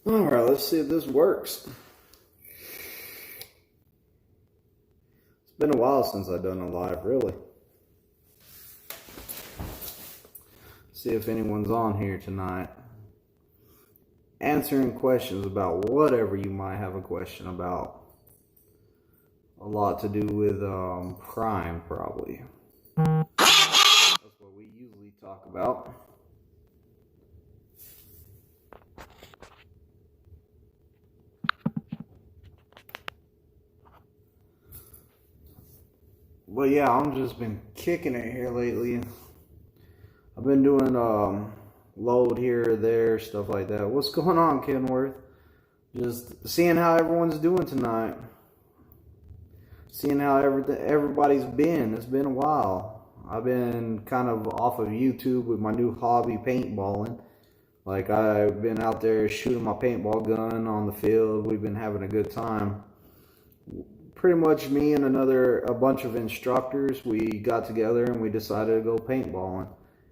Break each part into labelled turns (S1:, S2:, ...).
S1: Alright, let's see if this works. It's been a while since I've done a live, really. See if anyone's on here tonight. Answering questions about whatever you might have a question about. A lot to do with crime, probably. That's what we usually talk about. But yeah, I've just been kicking it here lately. I've been doing load here or there, stuff like that. What's going on, Kenworth? Just seeing how everyone's doing tonight. Seeing how everybody's been. It's been a while. I've been kind of off of YouTube with my new hobby, paintballing. Like, I've been out there shooting my paintball gun on the field. We've been having a good time. Pretty much me and a bunch of instructors, we got together and we decided to go paintballing.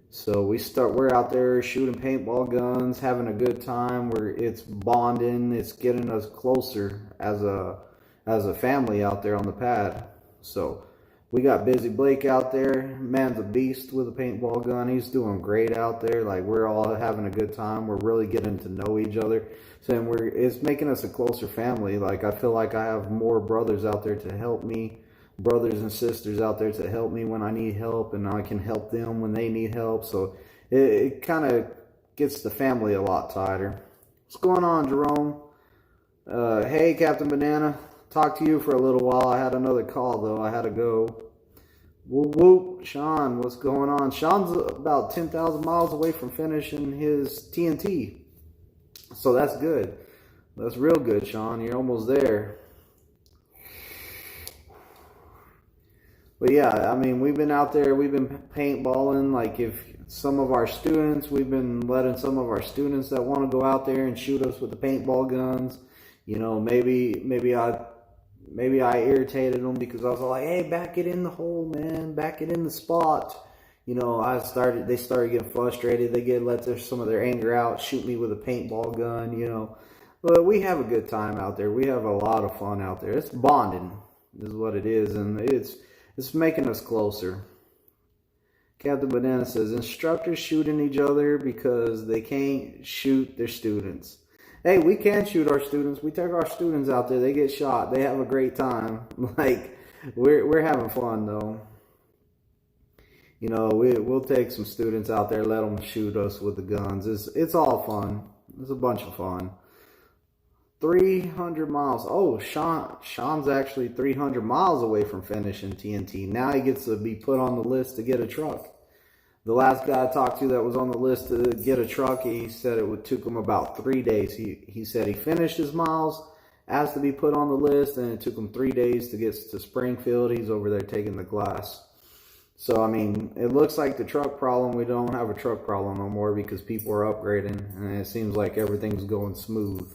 S1: So we're out there shooting paintball guns, having a good time. It's bonding, it's getting us closer as a family out there on the pad. So we got Busy Blake out there. Man's a beast with a paintball gun. He's doing great out there. Like, we're all having a good time. We're really getting to know each other. So it's making us a closer family. Like, I feel like I have more brothers out there to help me. Brothers and sisters out there to help me when I need help, and I can help them when they need help. So it kind of gets the family a lot tighter. What's going on, Jerome? Hey, Captain Banana. Talked to you for a little while. I had another call, though. I had to go. Whoop, whoop. Sean, what's going on? Sean's about 10,000 miles away from finishing his TNT. So that's good. That's real good, Sean. You're almost there. But yeah, I mean, we've been out there, we've been paintballing. Like, if some of our students, we've been letting some of our students that want to go out there and shoot us with the paintball guns. You know, maybe I irritated them because I was like, hey, back it in the hole, man, back it in the spot. You know, they started getting frustrated. They let some of their anger out, shoot me with a paintball gun, you know. But we have a good time out there. We have a lot of fun out there. It's bonding is what it is, and it's making us closer. Captain Banana says, instructors shooting each other because they can't shoot their students. Hey, we can shoot our students. We take our students out there. They get shot. They have a great time. Like, we're having fun, though. You know, we'll take some students out there, let them shoot us with the guns. It's all fun. It's a bunch of fun. 300 miles. Oh, Sean's actually 300 miles away from finishing TNT. Now he gets to be put on the list to get a truck. The last guy I talked to that was on the list to get a truck, he said it took him about 3 days. He said he finished his miles, asked to be put on the list, and it took him 3 days to get to Springfield. He's over there taking the class. So, I mean, it looks like the truck problem, we don't have a truck problem no more because people are upgrading, and it seems like everything's going smooth.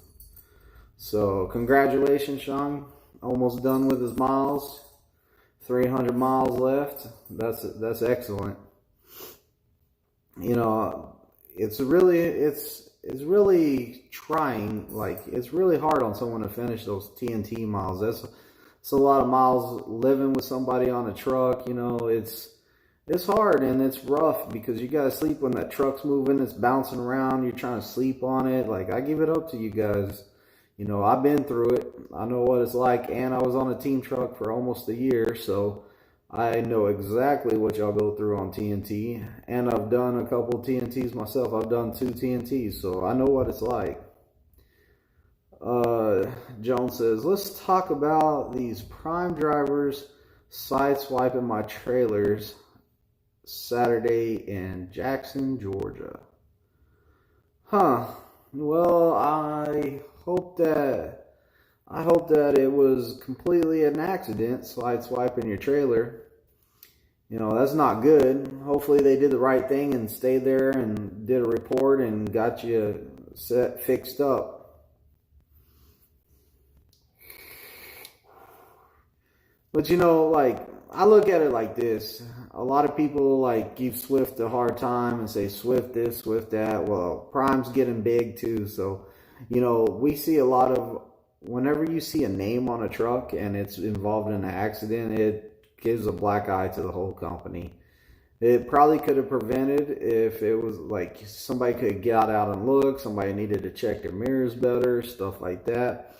S1: So, congratulations, Sean. Almost done with his miles. 300 miles left. That's excellent. You know, it's really trying. Like, it's really hard on someone to finish those TNT miles. It's a lot of miles living with somebody on a truck. You know, it's hard and it's rough because you gotta sleep when that truck's moving. It's bouncing around. You're trying to sleep on it. Like, I give it up to you guys. You know, I've been through it. I know what it's like, and I was on a team truck for almost a year, so I know exactly what y'all go through on TNT, and I've done a couple TNTs myself. I've done 2 TNTs, so I know what it's like. Jones says, let's talk about these prime drivers sideswiping my trailers Saturday in Jackson, Georgia. Huh. Well, I hope that it was completely an accident, sideswiping your trailer. You know, that's not good. Hopefully they did the right thing and stayed there and did a report and got you fixed up. But you know, like, I look at it like this. A lot of people like give Swift a hard time and say Swift this, Swift that. Well, Prime's getting big too, so You know, we see a lot of, whenever you see a name on a truck and it's involved in an accident, it gives a black eye to the whole company. It probably could have prevented if it was like somebody could get out and look, somebody needed to check their mirrors better, stuff like that.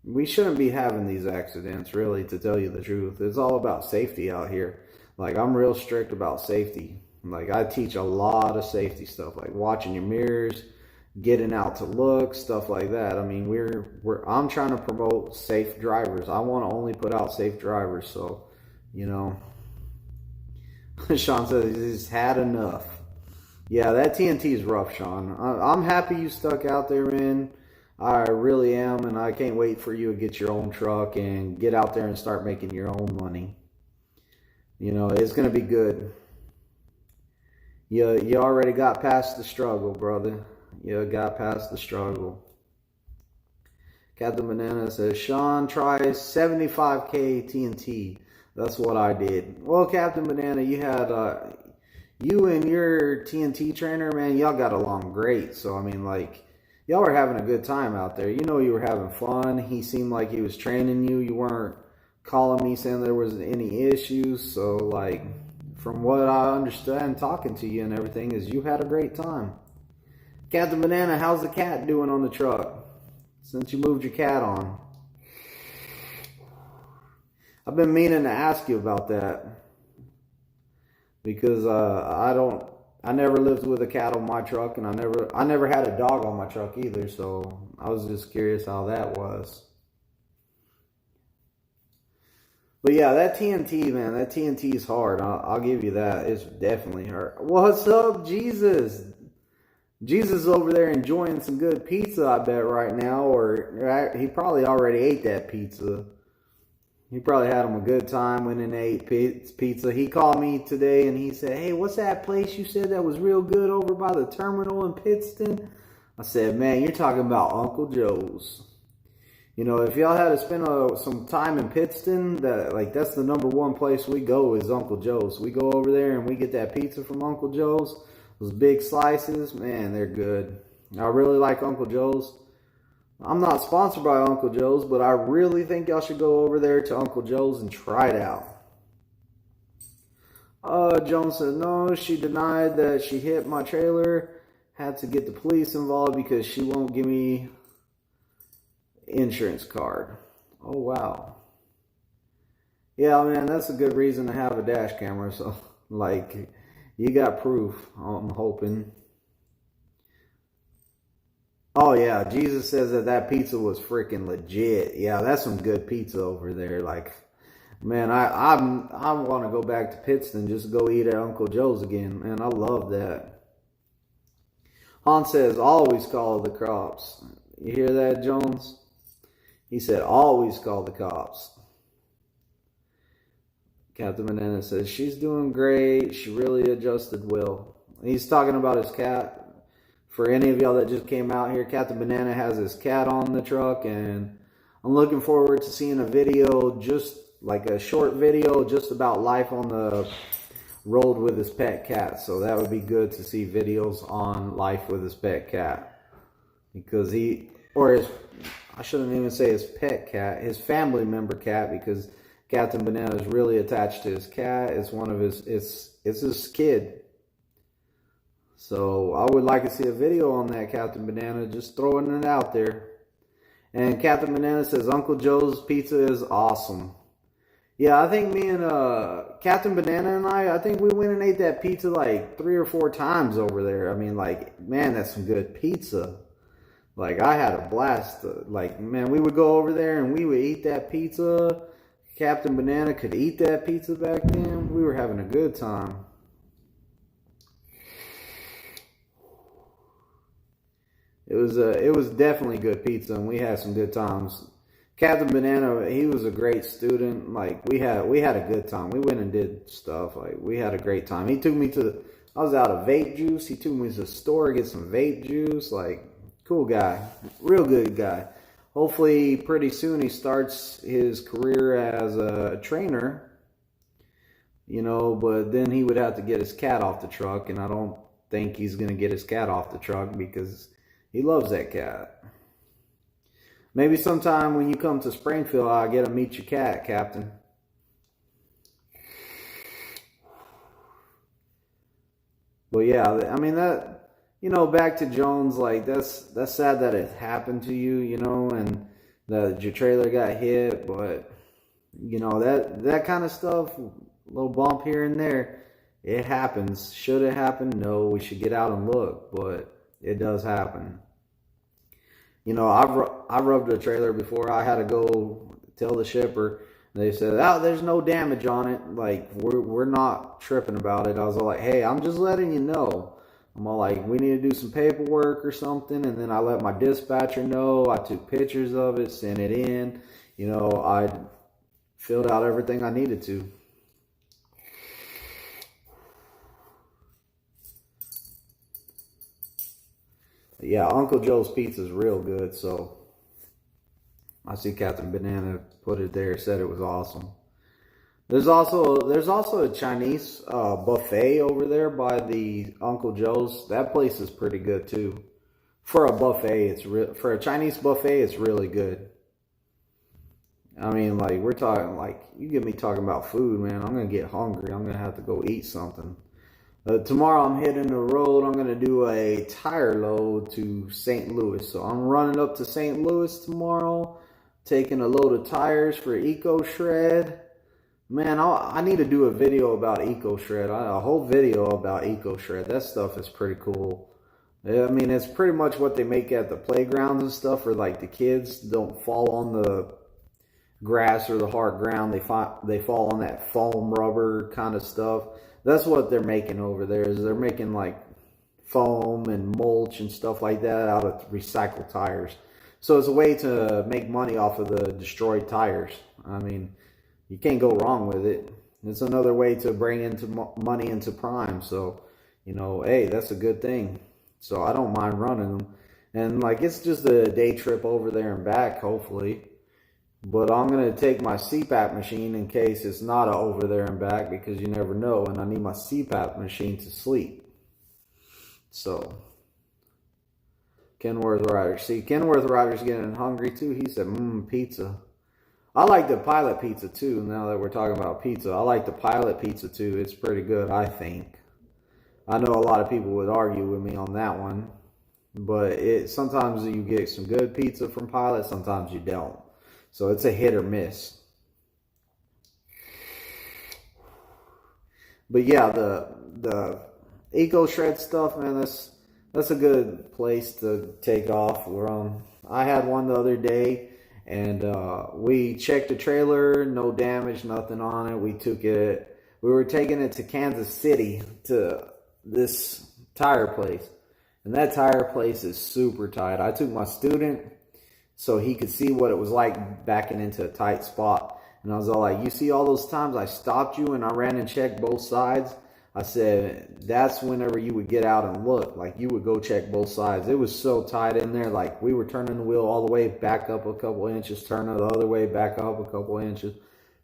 S1: We shouldn't be having these accidents, really, to tell you the truth. It's all about safety out here. Like, I'm real strict about safety. Like, I teach a lot of safety stuff, like watching your mirrors, getting out to look, stuff like that. I mean, I'm trying to promote safe drivers. I want to only put out safe drivers. So, you know, Sean says he's had enough. Yeah, that TNT is rough, Sean. I'm happy you stuck out there, man. I really am, and I can't wait for you to get your own truck and get out there and start making your own money. You know, it's going to be good. You already got past the struggle, brother. You got past the struggle. Captain Banana says, Sean tries 75K TNT. That's what I did. Well, Captain Banana, you had, you and your TNT trainer, man, y'all got along great. So, I mean, like, y'all were having a good time out there. You know you were having fun. He seemed like he was training you. You weren't calling me saying there was any issues. So, like, from what I understand talking to you and everything is you had a great time. Captain Banana, how's the cat doing on the truck since you moved your cat on? I've been meaning to ask you about that because I never lived with a cat on my truck, and I never had a dog on my truck either, so I was just curious how that was. But yeah, that TNT, man, that TNT is hard. I'll give you that. It's definitely hard. What's up, Jesus? Jesus is over there enjoying some good pizza, I bet, right now. Or he probably already ate that pizza. He probably had him a good time when he ate pizza. He called me today and he said, hey, what's that place you said that was real good over by the terminal in Pittston? I said, man, you're talking about Uncle Joe's. You know, if y'all had to spend some time in Pittston, that's the #1 place we go is Uncle Joe's. We go over there and we get that pizza from Uncle Joe's. Those big slices, man, they're good. I really like Uncle Joe's. I'm not sponsored by Uncle Joe's, but I really think y'all should go over there to Uncle Joe's and try it out. Jones said, no, she denied that she hit my trailer. Had to get the police involved because she won't give me insurance card. Oh, wow. Yeah, man, that's a good reason to have a dash camera. So, like, you got proof, I'm hoping. Oh, yeah, Jesus says that pizza was freaking legit. Yeah, that's some good pizza over there. Like, man, I want to go back to Pittston just to go eat at Uncle Joe's again. Man, I love that. Han says, always call the cops. You hear that, Jones? He said, always call the cops. Captain Banana says, she's doing great. She really adjusted well. He's talking about his cat. For any of y'all that just came out here, Captain Banana has his cat on the truck, and I'm looking forward to seeing a video, just like a short video, just about life on the road with his pet cat. So that would be good to see videos on life with his pet cat. Because I shouldn't even say his pet cat, his family member cat, because Captain Banana is really attached to his cat. It's one of it's his kid. So I would like to see a video on that, Captain Banana, just throwing it out there. And Captain Banana says, Uncle Joe's pizza is awesome. Yeah, I think me and Captain Banana and I think we went and ate that pizza like 3 or 4 times over there. I mean, like, man, that's some good pizza. Like, I had a blast. Like, man, we would go over there and we would eat that pizza. Captain Banana could eat that pizza back then. We were having a good time. It was definitely good pizza, and we had some good times. Captain Banana, he was a great student. Like, we had a good time. We went and did stuff. Like, we had a great time. He took me I was out of vape juice. He took me to the store to get some vape juice. Like, cool guy. Real good guy. Hopefully, pretty soon he starts his career as a trainer. You know, but then he would have to get his cat off the truck, and I don't think he's going to get his cat off the truck because he loves that cat. Maybe sometime when you come to Springfield, I'll get to meet your cat, Captain. But yeah, I mean that, you know, back to Jones, like that's sad that it happened to you, you know, and that your trailer got hit. But you know, that kind of stuff, little bump here and there, it happens. Should it happen? No, we should get out and look, but it does happen. You know, I rubbed a trailer before. I had to go tell the shipper. They said, "Oh, there's no damage on it. Like we're not tripping about it." I was all like, "Hey, I'm just letting you know." I'm all like, "We need to do some paperwork or something." And then I let my dispatcher know. I took pictures of it, sent it in. You know, I filled out everything I needed to. But yeah, Uncle Joe's pizza is real good. So I see Captain Banana put it there, said it was awesome. There's also a Chinese buffet over there by the Uncle Joe's. That place is pretty good too. For a buffet, for a Chinese buffet, it's really good. I mean, like, we're talking, like, you get me talking about food, man. I'm going to get hungry. I'm going to have to go eat something. Tomorrow I'm hitting the road. I'm going to do a tire load to St. Louis. So I'm running up to St. Louis tomorrow, taking a load of tires for Eco Shred. Man, I need to do a video about Eco Shred. A whole video about Eco Shred. That stuff is pretty cool. I mean, it's pretty much what they make at the playgrounds and stuff, where like the kids don't fall on the grass or the hard ground. They fall on that foam rubber kind of stuff. That's what they're making over there. Is they're making like foam and mulch and stuff like that out of recycled tires. So it's a way to make money off of the destroyed tires. I mean, you can't go wrong with it. It's another way to bring into money into Prime. So, you know, hey, that's a good thing. So I don't mind running them. And like, it's just a day trip over there and back, hopefully. But I'm going to take my CPAP machine in case it's not a over there and back, because you never know. And I need my CPAP machine to sleep. So, Kenworth Rider. See, Kenworth Rider's getting hungry too. He said, pizza. I like the Pilot pizza too, now that we're talking about pizza. I like the Pilot pizza too. It's pretty good, I think. I know a lot of people would argue with me on that one. But sometimes you get some good pizza from Pilot, sometimes you don't. So it's a hit or miss. But yeah, the Eco Shred stuff, man, that's a good place to take off. I had one the other day, and we checked the trailer, no damage, nothing on it. We were taking it to Kansas City to this tire place. And that tire place is super tight. I took my student so he could see what it was like backing into a tight spot. And I was all like, you see all those times I stopped you and I ran and checked both sides? I said, that's whenever you would get out and look. Like, you would go check both sides. It was so tight in there. Like, we were turning the wheel all the way back up a couple inches, turning the other way back up a couple inches.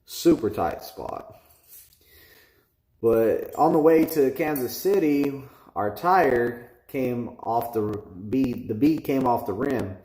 S1: Super tight spot. But on the way to Kansas City, our tire came off the bead came off the rim.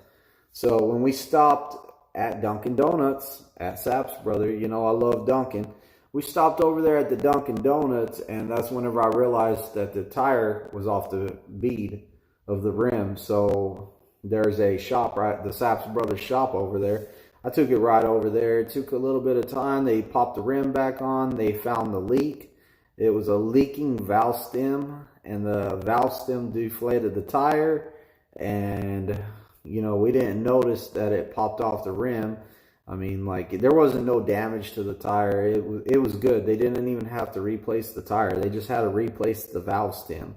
S1: So when we stopped at Dunkin' Donuts, at Sap's brother, you know I love Dunkin'. We stopped over there at the Dunkin' Donuts, and that's whenever I realized that the tire was off the bead of the rim. So there's a shop, right, the Sap's Brothers shop over there. I took it right over there. It took a little bit of time. They popped the rim back on. They found the leak. It was a leaking valve stem, and the valve stem deflated the tire, and you know, we didn't notice that it popped off the rim. I mean, like, there wasn't no damage to the tire. It was good. They didn't even have to replace the tire. They just had to replace the valve stem.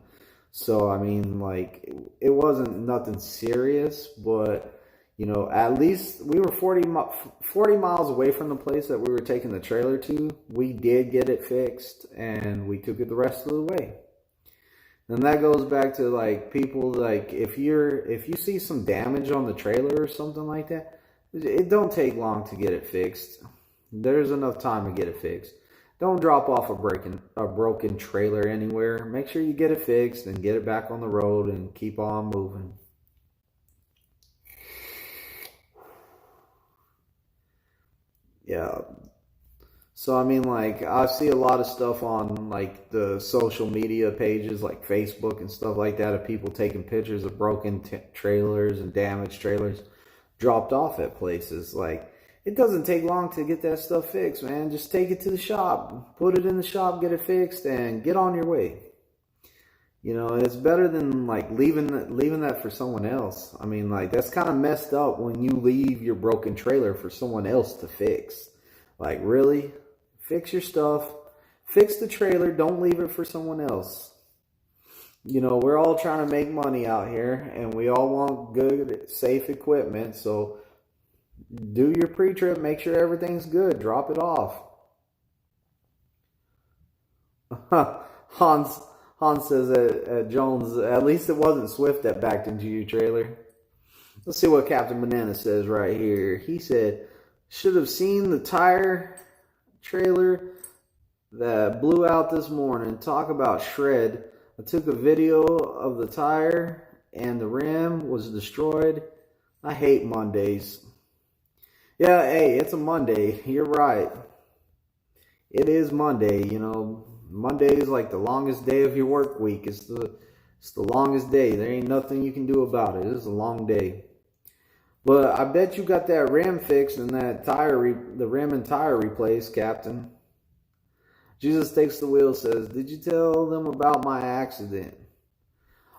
S1: So, I mean, like, it wasn't nothing serious, but, you know, at least we were 40 miles away from the place that we were taking the trailer to. We did get it fixed, and we took it the rest of the way. And that goes back to, like, people, like, if you see some damage on the trailer or something like that, it don't take long to get it fixed. There's enough time to get it fixed. Don't drop off a broken trailer anywhere. Make sure you get it fixed and get it back on the road and keep on moving. Yeah. So, I mean, like, I see a lot of stuff on, like, the social media pages, like Facebook and stuff like that, of people taking pictures of broken trailers and damaged trailers dropped off at places. Like, it doesn't take long to get that stuff fixed, man. Just take it to the shop, put it in the shop, get it fixed, and get on your way. You know, it's better than, like, leaving that for someone else. I mean, like, that's kind of messed up when you leave your broken trailer for someone else to fix. Like, really? Fix your stuff. Fix the trailer. Don't leave it for someone else. You know, we're all trying to make money out here, and we all want good, safe equipment. So do your pre-trip. Make sure everything's good. Drop it off. Hans says at Jones, at least it wasn't Swift that backed into your trailer. Let's see what Captain Banana says right here. He said, should have seen the tire trailer that blew out this morning. Talk about shred. I took a video of the tire and the rim was destroyed. I hate Mondays. Yeah, hey, it's a Monday. You're right. It is Monday, you know. Monday is like the longest day of your work week. It's the longest day. There ain't nothing you can do about it. It's a long day. But I bet you got that rim fixed and that the rim and tire replaced, Captain. Jesus Takes the Wheel says, did you tell them about my accident?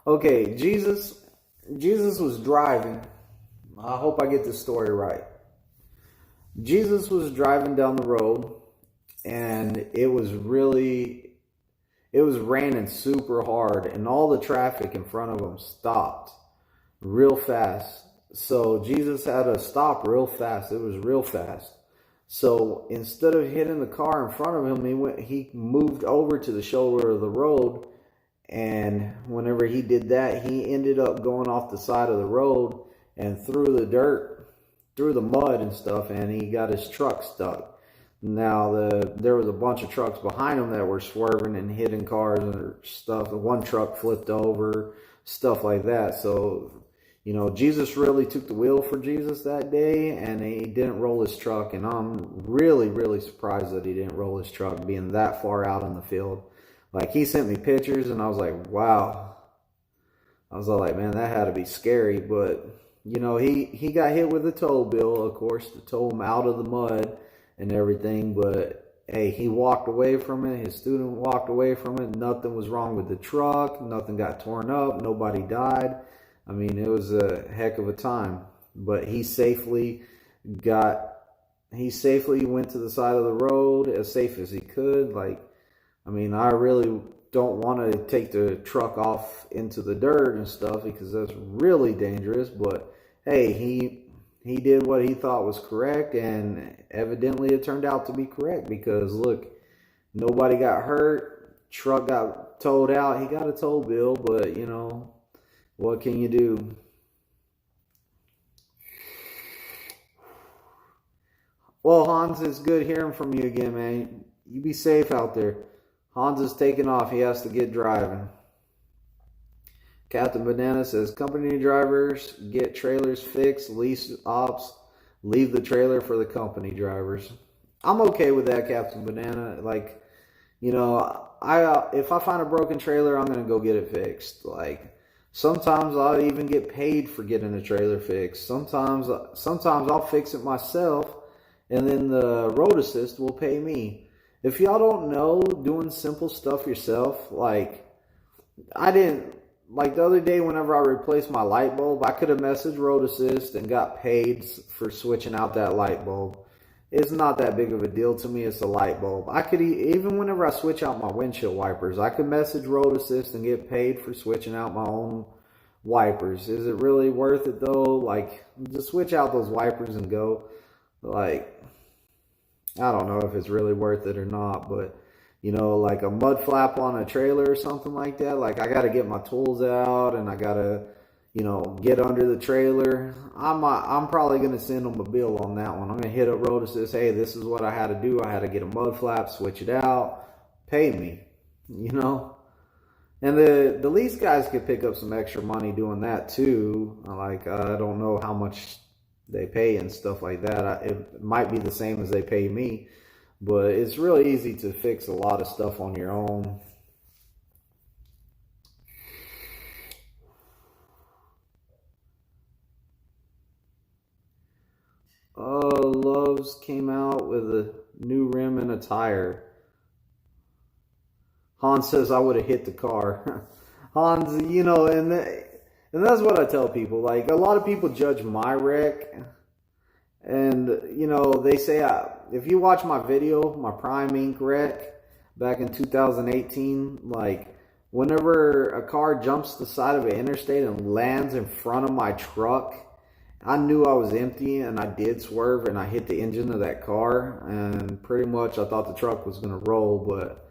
S1: Okay, Jesus was driving. I hope I get this story right. Jesus was driving down the road, and it was raining super hard, and all the traffic in front of him stopped real fast. So Jesus had to stop real fast. It was real fast. So instead of hitting the car in front of him, he moved over to the shoulder of the road, and whenever he did that, he ended up going off the side of the road and through the dirt, through the mud and stuff, and he got his truck stuck. Now, there was a bunch of trucks behind him that were swerving and hitting cars and stuff. One truck flipped over, stuff like that. So, you know, Jesus really took the wheel for Jesus that day, and he didn't roll his truck. And I'm really, really surprised that he didn't roll his truck, being that far out in the field. Like, he sent me pictures, and I was like, wow. I was all like, man, that had to be scary. But, you know, he got hit with a tow bill, of course, to tow him out of the mud and everything, but hey, he walked away from it. His student walked away from it. Nothing was wrong with the truck. Nothing got torn up. Nobody died. I mean, it was a heck of a time. But he safely went to the side of the road as safe as he could. Like, I mean, I really don't want to take the truck off into the dirt and stuff because that's really dangerous. But hey, he did what he thought was correct, and evidently it turned out to be correct because, look, nobody got hurt. Truck got towed out. He got a tow bill, but, you know, what can you do? Well, Hans, it's good hearing from you again, man. You be safe out there. Hans is taking off. He has to get driving. Captain Banana says, company drivers get trailers fixed, lease ops, leave the trailer for the company drivers. I'm okay with that, Captain Banana. Like, you know, if I find a broken trailer, I'm going to go get it fixed. Like, sometimes I'll even get paid for getting a trailer fixed. Sometimes I'll fix it myself, and then the road assist will pay me. If y'all don't know, doing simple stuff yourself, like, like the other day, whenever I replaced my light bulb, I could have messaged Road Assist and got paid for switching out that light bulb. It's not that big of a deal to me. It's a light bulb. I could, even whenever I switch out my windshield wipers, I could message Road Assist and get paid for switching out my own wipers. Is it really worth it though? Like, just switch out those wipers and go. Like, I don't know if it's really worth it or not, but you know, like a mud flap on a trailer or something like that. Like, I got to get my tools out and I got to, you know, get under the trailer. I'm probably going to send them a bill on that one. I'm going to hit up Road Assist. Hey, this is what I had to do. I had to get a mud flap, switch it out, pay me, you know. And the lease guys could pick up some extra money doing that too. Like, I don't know how much they pay and stuff like that. It might be the same as they pay me, but it's really easy to fix a lot of stuff on your own. Loves came out with a new rim and a tire. Hans says I would have hit the car. Hans, you know, and that's what I tell people. Like, a lot of people judge my wreck, and you know, they say if you watch my video, my Prime Inc. wreck back in 2018, like, whenever a car jumps the side of an interstate and lands in front of my truck, I knew I was empty, and I did swerve, and I hit the engine of that car, and pretty much I thought the truck was going to roll, but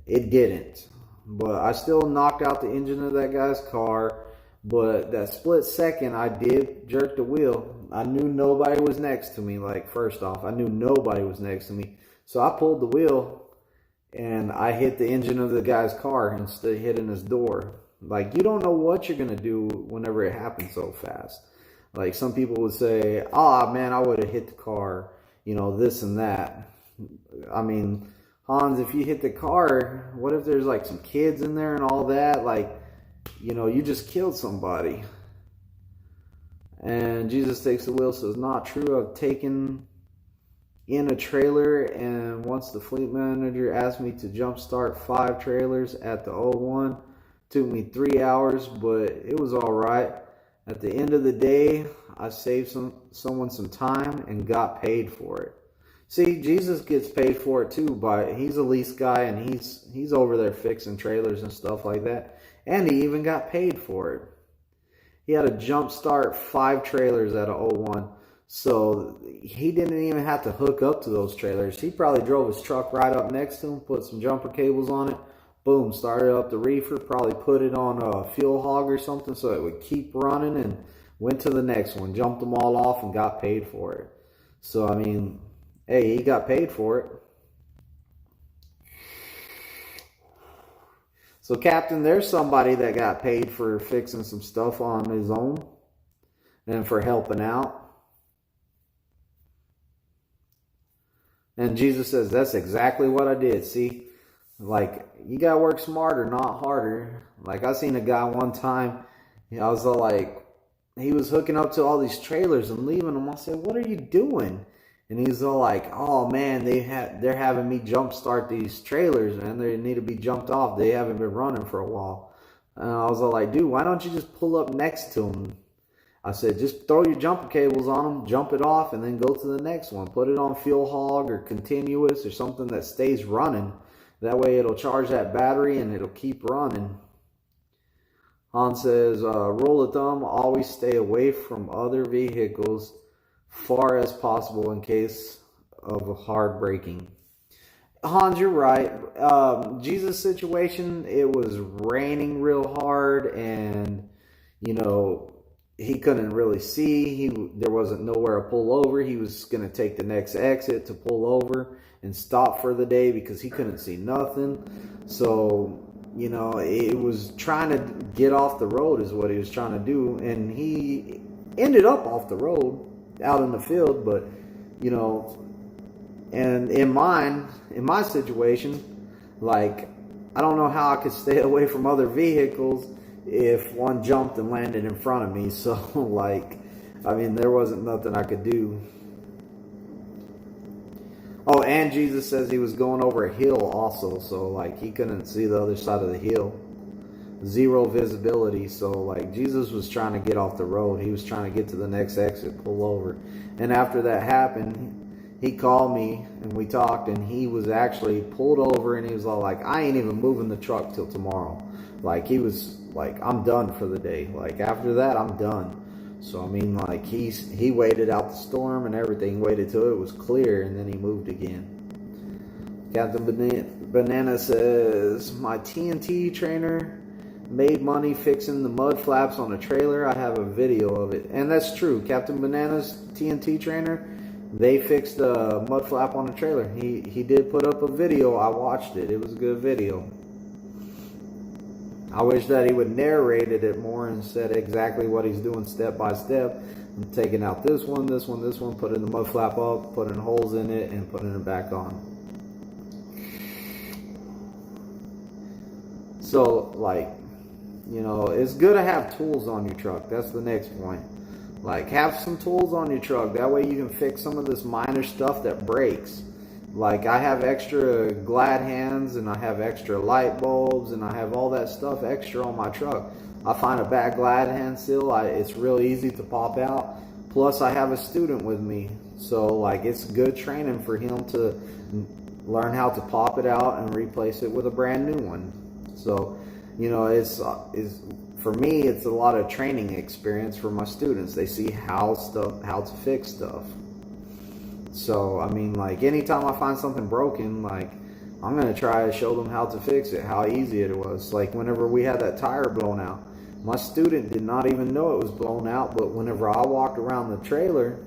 S1: it didn't. But I still knocked out the engine of that guy's car, but that split second, I did jerk the wheel. I knew nobody was next to me. Like, first off, I knew nobody was next to me, so I pulled the wheel, and I hit the engine of the guy's car instead of hitting his door. Like, you don't know what you're going to do whenever it happens so fast. Like, some people would say, oh man, I would have hit the car, you know, this and that. I mean, Hans, if you hit the car, what if there's like some kids in there and all that? Like, you know, you just killed somebody. And Jesus Takes the Wheel says, not true. I've taken in a trailer, and once the fleet manager asked me to jumpstart 5 trailers at the 01, took me 3 hours, but it was all right. At the end of the day, I saved someone some time and got paid for it. See, Jesus gets paid for it too. He's a lease guy, and he's over there fixing trailers and stuff like that. And he even got paid for it. He had to jump start 5 trailers at a 01. So he didn't even have to hook up to those trailers. He probably drove his truck right up next to him, put some jumper cables on it. Boom, started up the reefer, probably put it on a fuel hog or something so it would keep running, and went to the next one, jumped them all off, and got paid for it. So, I mean, hey, he got paid for it. So, Captain, there's somebody that got paid for fixing some stuff on his own and for helping out. And Jesus says, that's exactly what I did. See? Like, you gotta work smarter, not harder. Like, I seen a guy one time, I was like, he was hooking up to all these trailers and leaving them. I said, what are you doing? And he's all like, oh man, they're having me jump start these trailers, man. They need to be jumped off. They haven't been running for a while. And I was all like, dude, why don't you just pull up next to them? I said, just throw your jumper cables on them, jump it off, and then go to the next one. Put it on fuel hog or continuous or something that stays running. That way it'll charge that battery and it'll keep running. Hans says, rule of thumb, always stay away from other vehicles far as possible in case of hard braking. Hans, you're right. Jesus' situation, it was raining real hard, and, you know, he couldn't really see. There wasn't nowhere to pull over. He was going to take the next exit to pull over and stop for the day because he couldn't see nothing. So, you know, it was trying to get off the road is what he was trying to do. And he ended up off the road out in the field. But, you know, and in my situation, like, I don't know how I could stay away from other vehicles if one jumped and landed in front of me. So, like, I mean, there wasn't nothing I could do. Oh, and Jesus says he was going over a hill also, so, like, he couldn't see the other side of the hill. Zero visibility, so, like, Jesus was trying to get off the road. He was trying to get to the next exit, pull over. And after that happened, he called me, and we talked, and he was actually pulled over, and he was all like, I ain't even moving the truck till tomorrow. Like, he was like, I'm done for the day. Like, after that, I'm done. So, I mean, like, he waited out the storm and everything, waited till it was clear, and then he moved again. Captain Banana says, my TNT trainer made money fixing the mud flaps on a trailer. I have a video of it. And that's true. Captain Banana's TNT trainer, they fixed the mud flap on a trailer. He did put up a video. I watched it. It was a good video. I wish that he would narrated it more and said exactly what he's doing step by step. I'm taking out this one, putting the mud flap up, putting holes in it, and putting it back on. So, like, you know, it's good to have tools on your truck. That's the next point. Like, have some tools on your truck. That way you can fix some of this minor stuff that breaks. Like, I have extra glad hands, and I have extra light bulbs, and I have all that stuff extra on my truck. I find a bad glad hand seal, it's real easy to pop out. Plus, I have a student with me. So, like, it's good training for him to learn how to pop it out and replace it with a brand new one. So, you know, it's for me, it's a lot of training experience for my students. They see how to fix stuff. So, I mean, like, anytime I find something broken, like, I'm going to try to show them how to fix it, how easy it was. Like, whenever we had that tire blown out, my student did not even know it was blown out, but whenever I walked around the trailer,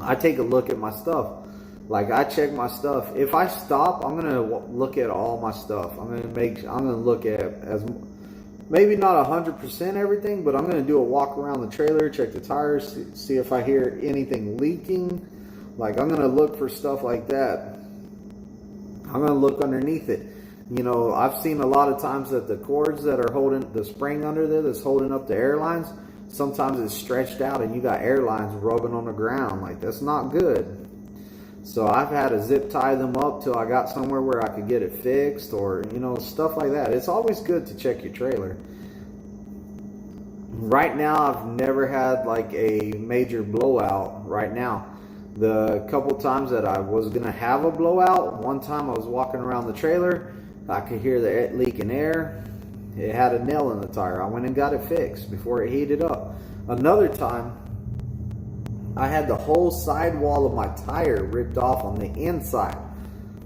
S1: I take a look at my stuff. Like, I check my stuff. If I stop, I'm going to look at all my stuff. I'm going to look at, as maybe not 100% everything, but I'm going to do a walk around the trailer, check the tires, see if I hear anything leaking. Like, I'm going to look for stuff like that. I'm going to look underneath it. You know, I've seen a lot of times that the cords that are holding the spring under there that's holding up the airlines, sometimes it's stretched out and you got airlines rubbing on the ground. Like, that's not good. So I've had to zip tie them up till I got somewhere where I could get it fixed, or, you know, stuff like that. It's always good to check your trailer. Right now, I've never had like a major blowout right now. The couple times that I was going to have a blowout, one time I was walking around the trailer, I could hear the leaking air. It had a nail in the tire. I went and got it fixed before it heated up. Another time, I had the whole sidewall of my tire ripped off on the inside.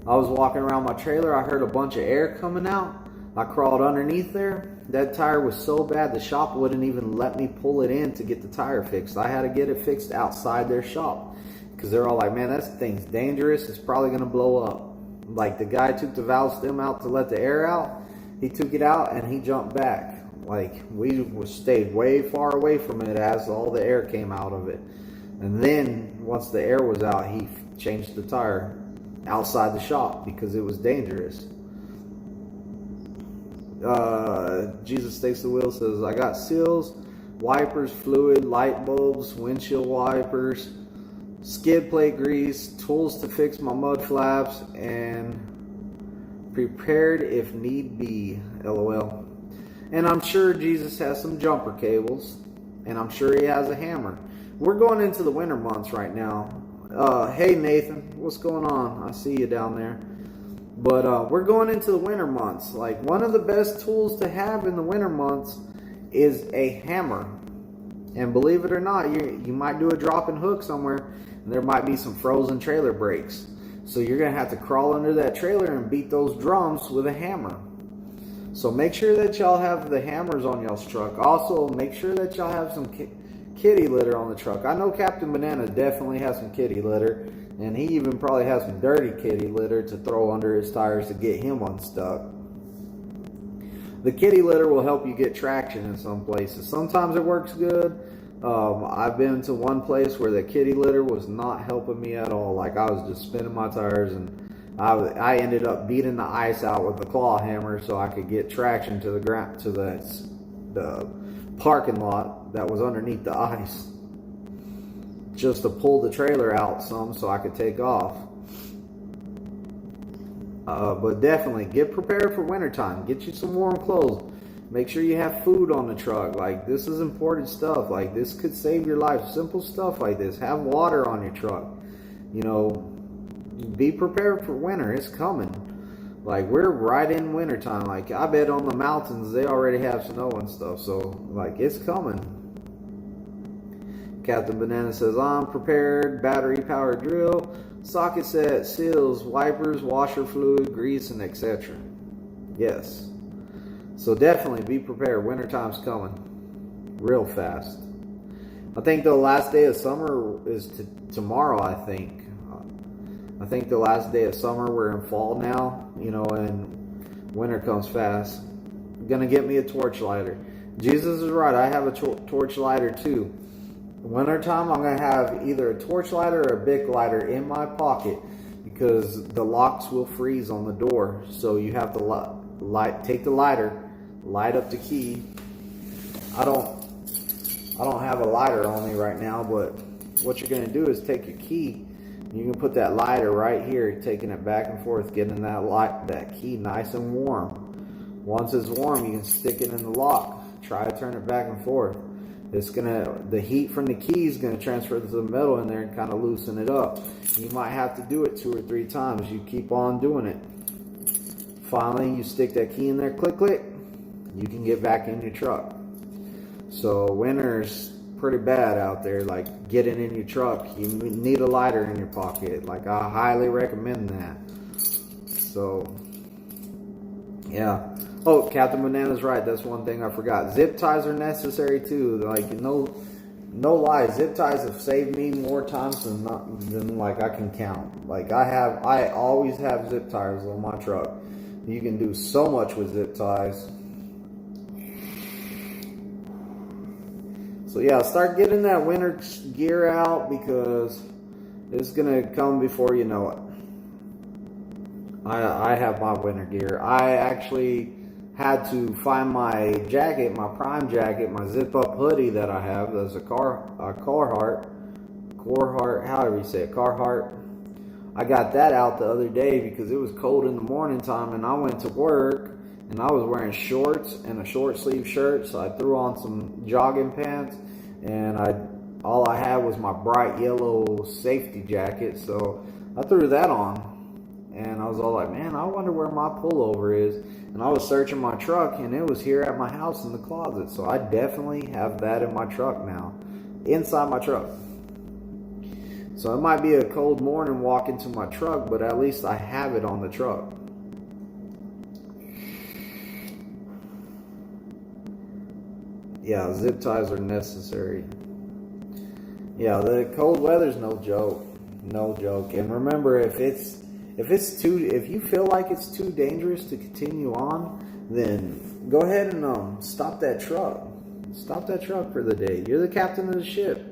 S1: I was walking around my trailer, I heard a bunch of air coming out. I crawled underneath there. That tire was so bad, the shop wouldn't even let me pull it in to get the tire fixed. I had to get it fixed outside their shop, because they're all like, man, that thing's dangerous. It's probably going to blow up. Like, the guy took the valve stem out to let the air out. He took it out and he jumped back. Like, we stayed way far away from it as all the air came out of it. And then, once the air was out, he changed the tire outside the shop because it was dangerous. Jesus Takes the Wheel says, I got seals, wipers, fluid, light bulbs, windshield wipers, skid plate grease, tools to fix my mud flaps, and prepared if need be, LOL. And I'm sure Jesus has some jumper cables, and I'm sure he has a hammer. We're going into the winter months right now. Hey Nathan, what's going on? I see you down there. But we're going into the winter months. Like, one of the best tools to have in the winter months is a hammer. And believe it or not, you might do a drop and hook somewhere, and there might be some frozen trailer brakes. So you're going to have to crawl under that trailer and beat those drums with a hammer. So make sure that y'all have the hammers on y'all's truck. Also, make sure that y'all have some kitty litter on the truck. I know Captain Banana definitely has some kitty litter, and he even probably has some dirty kitty litter to throw under his tires to get him unstuck. The kitty litter will help you get traction in some places. Sometimes it works good. I've been to one place where the kitty litter was not helping me at all. Like, I was just spinning my tires, and I ended up beating the ice out with the claw hammer so I could get traction to the ground, to the parking lot that was underneath the ice, just to pull the trailer out some so I could take off. But definitely get prepared for wintertime. Get you some warm clothes. Make sure you have food on the truck. Like, this is important stuff. Like, this could save your life. Simple stuff like this. Have water on your truck. You know, be prepared for winter. It's coming. Like, we're right in wintertime. Like, I bet on the mountains they already have snow and stuff. So, like, it's coming. Captain Banana says, I'm prepared. Battery powered drill, socket set, seals, wipers, washer fluid, grease, and etc. Yes. So definitely be prepared. Wintertime's coming real fast. I think the last day of summer is tomorrow, I think. I think the last day of summer, we're in fall now, you know, and winter comes fast. gonna get me a torch lighter. Jesus is right. I have a torch lighter too. Wintertime, I'm gonna have either a torch lighter or a Bic lighter in my pocket because the locks will freeze on the door. So you have to take the lighter, light up the key. I don't have a lighter on me right now, but what you're gonna do is take your key. You can put that lighter right here, taking it back and forth, getting that key nice and warm. Once it's warm, you can stick it in the lock. Try to turn it back and forth. The heat from the key is gonna transfer to the metal in there and kind of loosen it up. You might have to do it 2 or 3 times. You keep on doing it. Finally, you stick that key in there, click, click. You can get back in your truck. So winter's pretty bad out there, like getting in your truck. You need a lighter in your pocket. Like, I highly recommend that. So yeah. Oh, Captain Banana's right. That's one thing I forgot. Zip ties are necessary too. Like, no lie, zip ties have saved me more times than like I can count. Like, I always have zip ties on my truck. You can do so much with zip ties. So yeah, start getting that winter gear out because it's gonna come before you know it. I have my winter gear. I actually had to find my jacket, my Prime jacket, my zip-up hoodie that I have. There's a Carhartt, however you say it, Carhartt. I got that out the other day because it was cold in the morning time, and I went to work, and I was wearing shorts and a short sleeve shirt, so I threw on some jogging pants, and all I had was my bright yellow safety jacket, so I threw that on. And I was all like, man, I wonder where my pullover is. And I was searching my truck, and it was here at my house in the closet. So I definitely have that in my truck now, inside my truck. So it might be a cold morning walking to my truck, but at least I have it on the truck. Yeah, zip ties are necessary. Yeah, the cold weather's no joke. No joke. And remember, if you feel like it's too dangerous to continue on, then go ahead and stop that truck. Stop that truck for the day. You're the captain of the ship.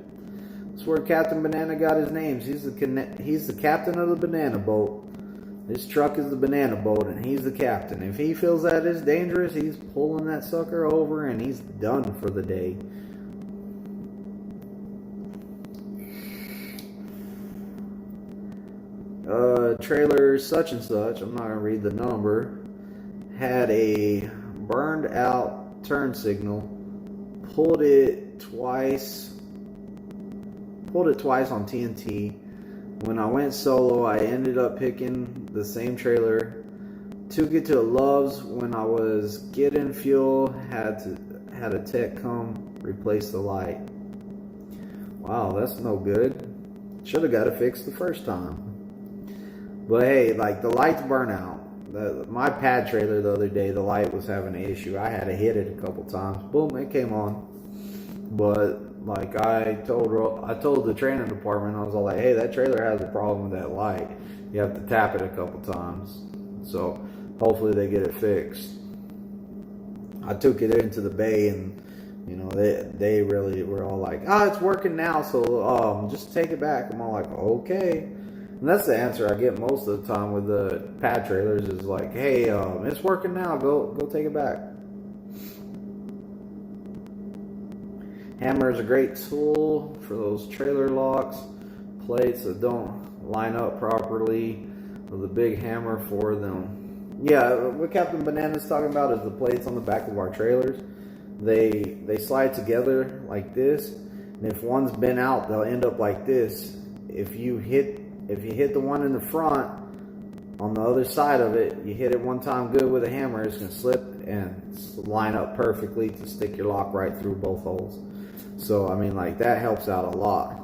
S1: That's where Captain Banana got his name. He's the captain of the banana boat. This truck is the banana boat, and he's the captain. If he feels that it's dangerous, he's pulling that sucker over, and he's done for the day. Trailer such and such, I'm not going to read the number, had a burned out turn signal, pulled it twice on TNT. When I went solo, I ended up picking the same trailer, took it to Love's. When I was getting fuel, had a tech come replace the light. Wow, that's no good. Should have got it fixed the first time. But hey, like, the lights burn out. My pad trailer the other day, the light was having an issue. I had to hit it a couple times. Boom, it came on. But like, I told the training department, I was all like, hey, that trailer has a problem with that light. You have to tap it a couple times. So hopefully they get it fixed. I took it into the bay, and you know, they really were all like, it's working now, so just take it back. I'm all like, okay. And that's the answer I get most of the time with the pad trailers is like, hey, it's working now, go take it back. Hammer is a great tool for those trailer locks, plates that don't line up properly, with a big hammer for them. Yeah, what Captain Banana's talking about is the plates on the back of our trailers. They slide together like this, and if one's bent out, they'll end up like this. If you hit the one in the front, on the other side of it, you hit it one time good with a hammer, it's going to slip and line up perfectly to stick your lock right through both holes. So, I mean, like, that helps out a lot.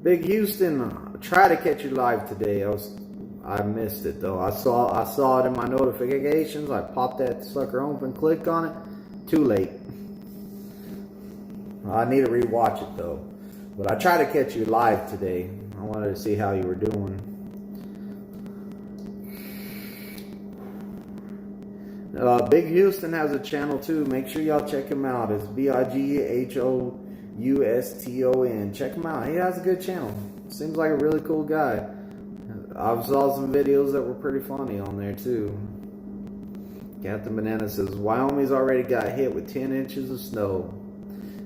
S1: Big Houston, try to catch you live today. I missed it, though. I saw it in my notifications. I popped that sucker open, clicked on it. Too late. I need to rewatch it, though. But I tried to catch you live today. I wanted to see how you were doing. Big Houston has a channel too. Make sure y'all check him out. It's BIGHOUSTON. Check him out. He has a good channel. Seems like a really cool guy. I saw some videos that were pretty funny on there too. Captain Banana says Wyoming's already got hit with 10 inches of snow.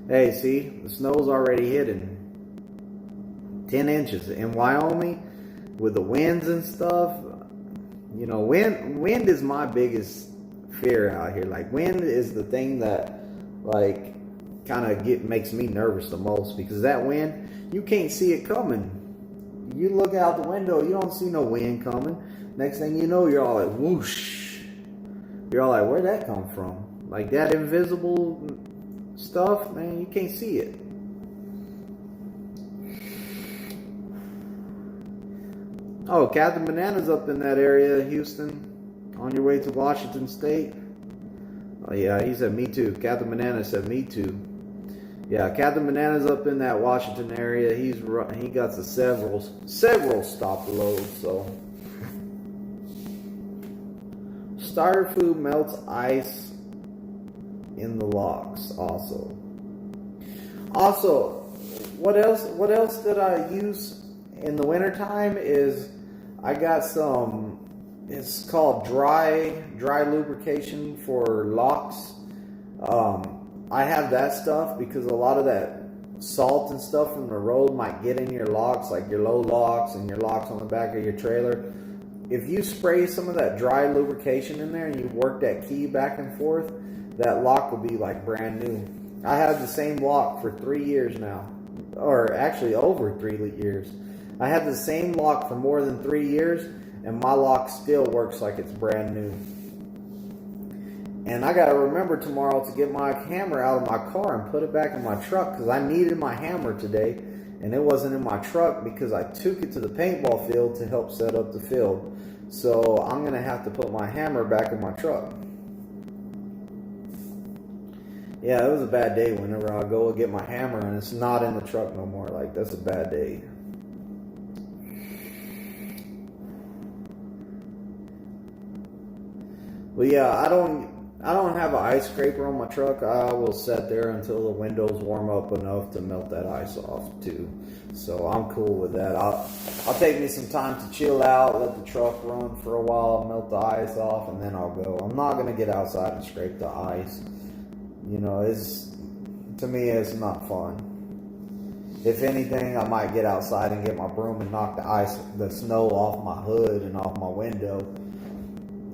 S1: Hey, see, the snow's already hidden. 10 inches in Wyoming with the winds and stuff. You know, wind is my biggest fear out here. Like, wind is the thing that, like, kind of makes me nervous the most, because that wind, you can't see it coming. You look out the window, you don't see no wind coming. Next thing you know, you're all like, whoosh. You're all like, where'd that come from? Like, that invisible stuff, man, you can't see it. Oh, Captain Banana's up in that area, Houston, on your way to Washington State. Oh yeah, he said me too. Captain Banana said me too. Yeah, Captain Banana's up in that Washington area. He got the several stop loads. So starter food melts ice in the locks. Also, what else did I use in the wintertime is I got some, it's called dry lubrication for locks. I have that stuff because a lot of that salt and stuff from the road might get in your locks, like your low locks and your locks on the back of your trailer. If you spray some of that dry lubrication in there and you work that key back and forth, that lock will be like brand new. I had the same lock for 3 years now, or actually over 3 years. I had the same lock for more than 3 years, and my lock still works like it's brand new. And I got to remember tomorrow to get my hammer out of my car and put it back in my truck, because I needed my hammer today, and it wasn't in my truck because I took it to the paintball field to help set up the field. So I'm going to have to put my hammer back in my truck. Yeah, it was a bad day whenever I go and get my hammer and it's not in the truck no more. Like, that's a bad day. Well, yeah, I don't have an ice scraper on my truck. I will sit there until the windows warm up enough to melt that ice off too. So I'm cool with that. I'll take me some time to chill out, let the truck run for a while, melt the ice off, and then I'll go. I'm not gonna get outside and scrape the ice. You know, to me it's not fun. If anything, I might get outside and get my broom and knock the snow off my hood and off my window.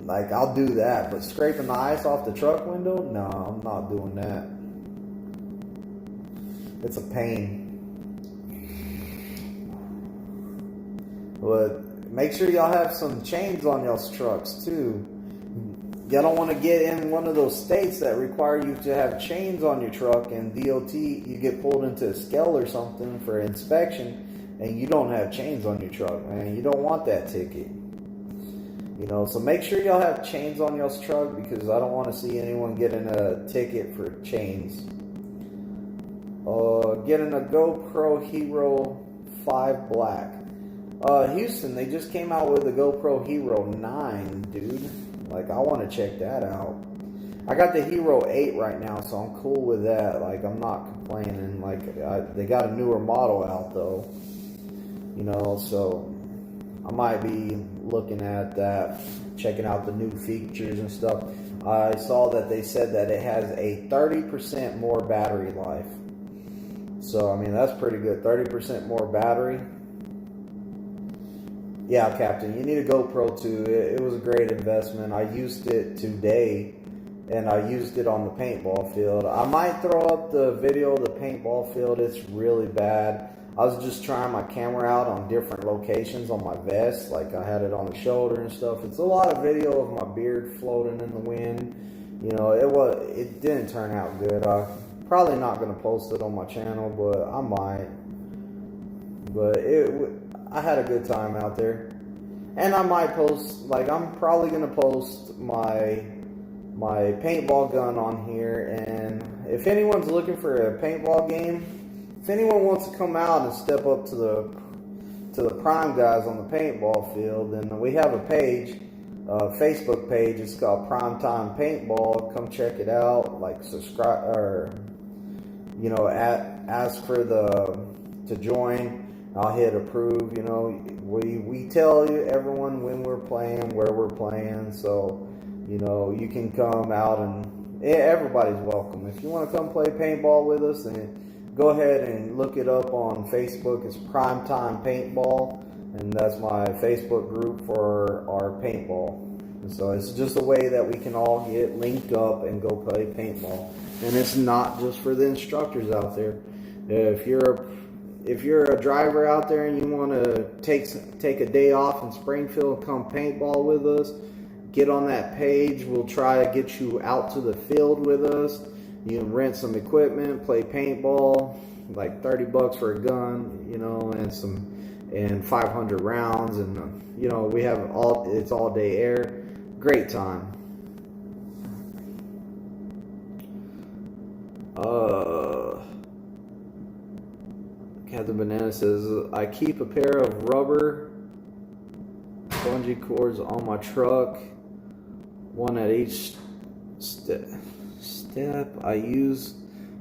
S1: Like, I'll do that, but scraping the ice off the truck window? No, I'm not doing that. It's a pain. But make sure y'all have some chains on y'all's trucks too. Y'all don't want to get in one of those states that require you to have chains on your truck, and DOT, you get pulled into a scale or something for inspection, and you don't have chains on your truck, man. You don't want that ticket. You know, so make sure y'all have chains on y'all's truck, because I don't want to see anyone getting a ticket for chains. Getting a GoPro Hero 5 Black. Houston, they just came out with the GoPro Hero 9, dude. Like, I want to check that out. I got the Hero 8 right now, so I'm cool with that. Like, I'm not complaining. Like, they got a newer model out, though. You know, so I might be looking at that, checking out the new features and stuff. I saw that they said that it has a 30% more battery life. So, I mean, that's pretty good. 30% more battery. Yeah, Captain, you need a GoPro too. It was a great investment. I used it today, and I used it on the paintball field. I might throw up the video of the paintball field. It's really bad. I was just trying my camera out on different locations on my vest. Like, I had it on the shoulder and stuff. It's a lot of video of my beard floating in the wind. You know, it didn't turn out good. I'm probably not going to post it on my channel, but I might. But I had a good time out there. And I might post, like, I'm probably going to post my paintball gun on here. And if anyone's looking for a paintball game, if anyone wants to come out and step up to the prime guys on the paintball field, then we have a page. Facebook page. It's called Primetime Paintball. Come check it out. Like, subscribe, or ask for to join. I'll hit approve. We tell everyone when we're playing, where we're playing, so you can come out, and everybody's welcome. If you want to come play paintball with us, then go ahead and look it up on Facebook. It's Primetime Paintball, and that's my Facebook group for our paintball. And so it's just a way that we can all get linked up and go play paintball. And it's not just for the instructors out there. If you're a driver out there and you want to take a day off in Springfield and come paintball with us, get on that page. We'll try to get you out to the field with us. You can rent some equipment, play paintball, like $30 for a gun, and 500 rounds, and we have it's all day air. Great time. Captain Banana says, I keep a pair of rubber bungee cords on my truck, one at each step. I use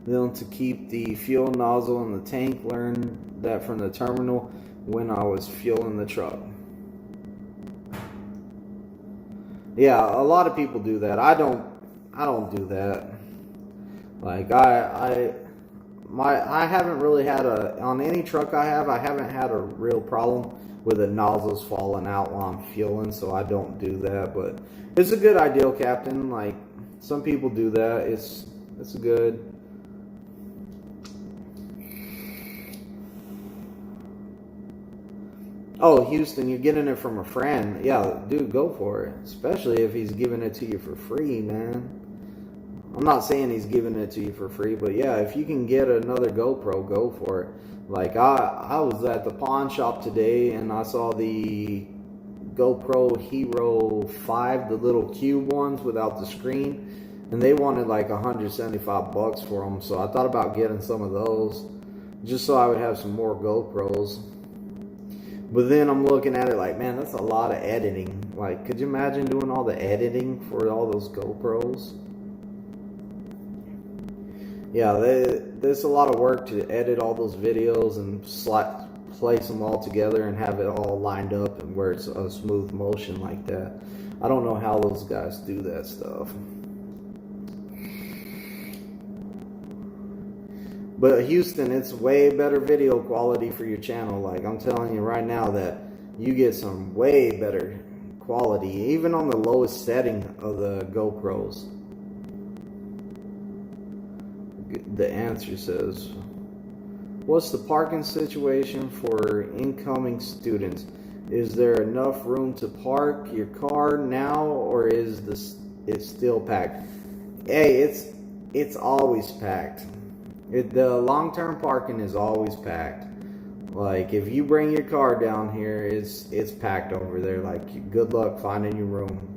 S1: them to keep the fuel nozzle in the tank. Learned that from the terminal when I was fueling the truck. Yeah, a lot of people do that. I don't do that. Like I haven't really had on any truck I haven't had a real problem with the nozzles falling out while I'm fueling, so I don't do that. But it's a good idea, Captain. Like, some people do that. It's good. Oh, Houston, you're getting it from a friend. Yeah, dude, go for it. Especially if he's giving it to you for free, man. I'm not saying he's giving it to you for free, but yeah, if you can get another GoPro, go for it. Like, I was at the pawn shop today, and I saw the GoPro Hero 5, the little cube ones without the screen, and they wanted like $175 for them, so I thought about getting some of those, just so I would have some more GoPros. But then I'm looking at it like, man, that's a lot of editing. Like, could you imagine doing all the editing for all those GoPros? Yeah, there's a lot of work to edit all those videos and place them all together and have it all lined up and where it's a smooth motion like that. I don't know how those guys do that stuff. But Houston, it's way better video quality for your channel. Like, I'm telling you right now that you get some way better quality, even on the lowest setting of the GoPros. The answer says, what's the parking situation for incoming students? Is there enough room to park your car now, or is it's still packed? Hey, it's always packed. The long-term parking is always packed. Like, if you bring your car down here, it's packed over there. Like, good luck finding your room.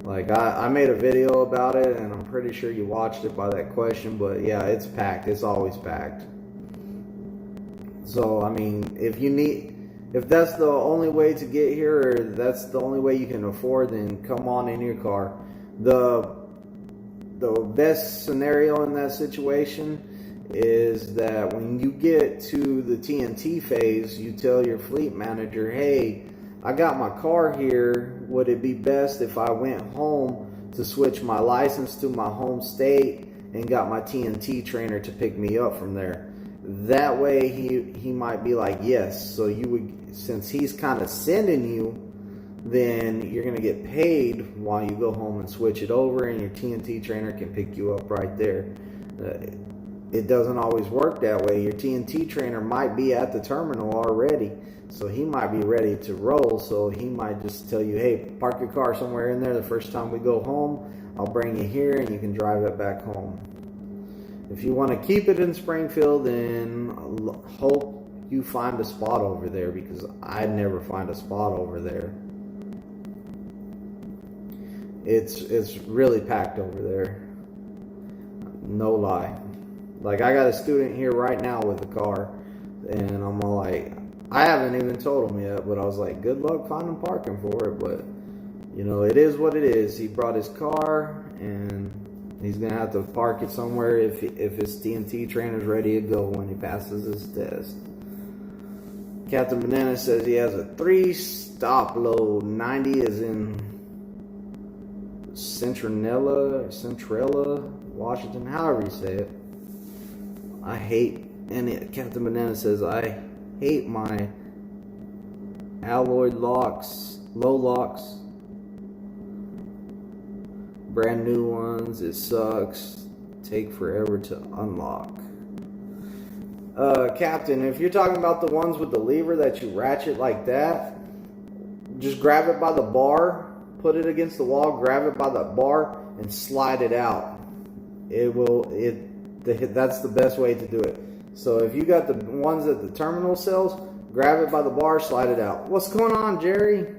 S1: Like, I made a video about it, and I'm pretty sure you watched it by that question, but yeah, it's packed. It's always packed. So, I mean, if that's the only way to get here, or that's the only way you can afford, then come on in your car. The best scenario in that situation is that when you get to the TNT phase, you tell your fleet manager, hey, I got my car here. Would it be best if I went home to switch my license to my home state and got my TNT trainer to pick me up from there? That way he might be like, yes. So you would, since he's kind of sending you, then you're going to get paid while you go home and switch it over, and your TNT trainer can pick you up right there. It doesn't always work that way. Your TNT trainer might be at the terminal already, so he might be ready to roll. So he might just tell you, hey, park your car somewhere in there. The first time we go home, I'll bring you here and you can drive it back home. If you want to keep it in Springfield, then hope you find a spot over there, because I never find a spot over there. It's really packed over there. No lie. Like, I got a student here right now with a car, and I'm all like, I haven't even told him yet, but I was like, good luck finding parking for it. But you know, it is what it is. He brought his car, and he's going to have to park it somewhere if his TNT trainer's ready to go when he passes his test. Captain Banana says he has a 3-stop load. 90 is in Centrella, Washington, however you say it. Captain Banana says, I hate my alloy locks, low locks, brand new ones. It sucks. Take forever to unlock. Captain, if you're talking about the ones with the lever that you ratchet like that, just grab it by the bar, put it against the wall, grab it by the bar, and slide it out. That's the best way to do it. So if you got the ones at the terminal cells, grab it by the bar, slide it out. What's going on, Jerry?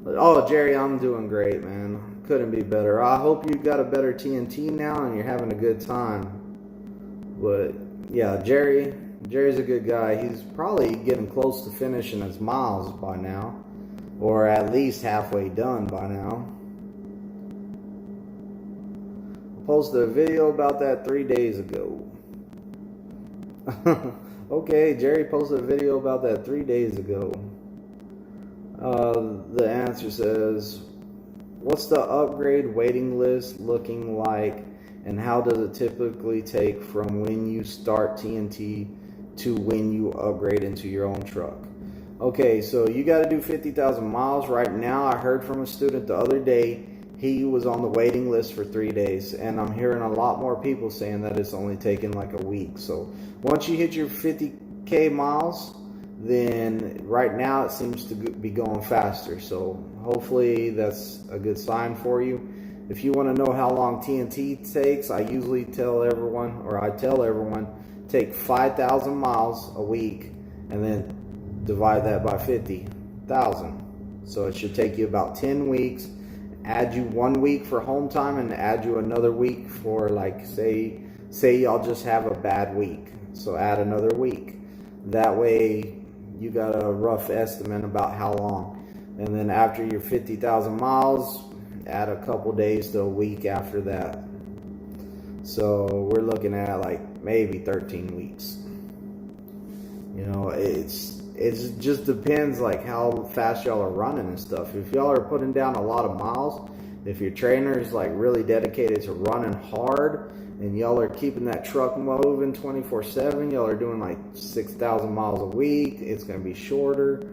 S1: Oh, Jerry, I'm doing great, man. Couldn't be better. I hope you got a better TNT now and you're having a good time. But yeah, Jerry's a good guy. He's probably getting close to finishing his miles by now, or at least halfway done by now. I posted a video about that 3 days ago. Okay, Jerry posted a video about that 3 days ago. The answer says, what's the upgrade waiting list looking like, and how does it typically take from when you start TNT to when you upgrade into your own truck? Okay, so you got to do 50,000 miles right now. I heard from a student the other day, he was on the waiting list for 3 days, and I'm hearing a lot more people saying that it's only taking like a week. So once you hit your 50K miles, then right now it seems to be going faster. So hopefully that's a good sign for you. If you want to know how long TNT takes, I usually tell everyone, take 5,000 miles a week and then divide that by 50,000. So it should take you about 10 weeks. Add you 1 week for home time and add you another week for, like, say y'all just have a bad week. So add another week. That way you got a rough estimate about how long. And then after your 50,000 miles, add a couple days to a week after that. So we're looking at like maybe 13 weeks. You know, it just depends like how fast y'all are running and stuff. If y'all are putting down a lot of miles, if your trainer is like really dedicated to running hard and y'all are keeping that truck moving 24/7, y'all are doing like 6,000 miles a week, it's going to be shorter.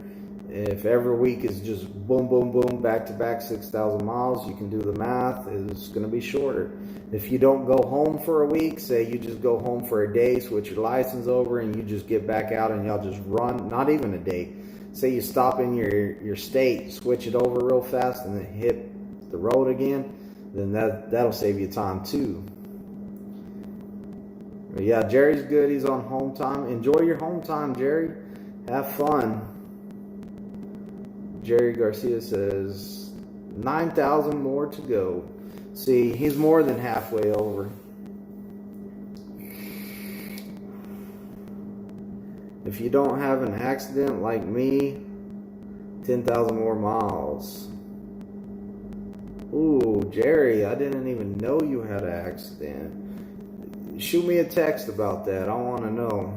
S1: If every week is just boom, boom, boom, back to back 6,000 miles, you can do the math, it's going to be shorter. If you don't go home for a week, say you just go home for a day, switch your license over, and you just get back out and y'all just run, not even a day. Say you stop in your state, switch it over real fast, and then hit the road again, then that'll save you time too. But yeah, Jerry's good. He's on home time. Enjoy your home time, Jerry. Have fun. Jerry Garcia says 9,000 more to go. See, he's more than halfway over. If you don't have an accident like me, 10,000 more miles. Ooh, Jerry, I didn't even know you had an accident. Shoot me a text about that. I want to know.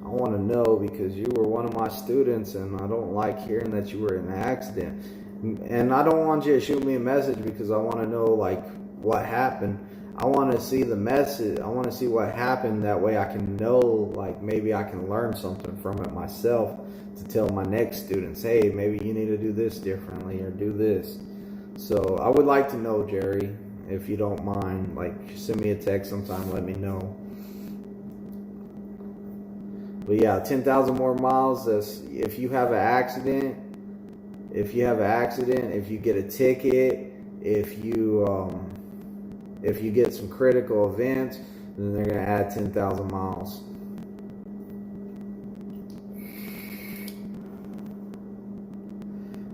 S1: I want to know because you were one of my students and I don't like hearing that you were in an accident. And I don't want you to shoot me a message because I want to know like what happened. I want to see the message. I want to see what happened. That way I can know, like maybe I can learn something from it myself to tell my next students, hey, maybe you need to do this differently or do this. So I would like to know, Jerry, if you don't mind. Like send me a text sometime, let me know. But yeah, 10,000 more miles. That's if you have an accident. If you get a ticket, if you get some critical events, then they're going to add 10,000 miles.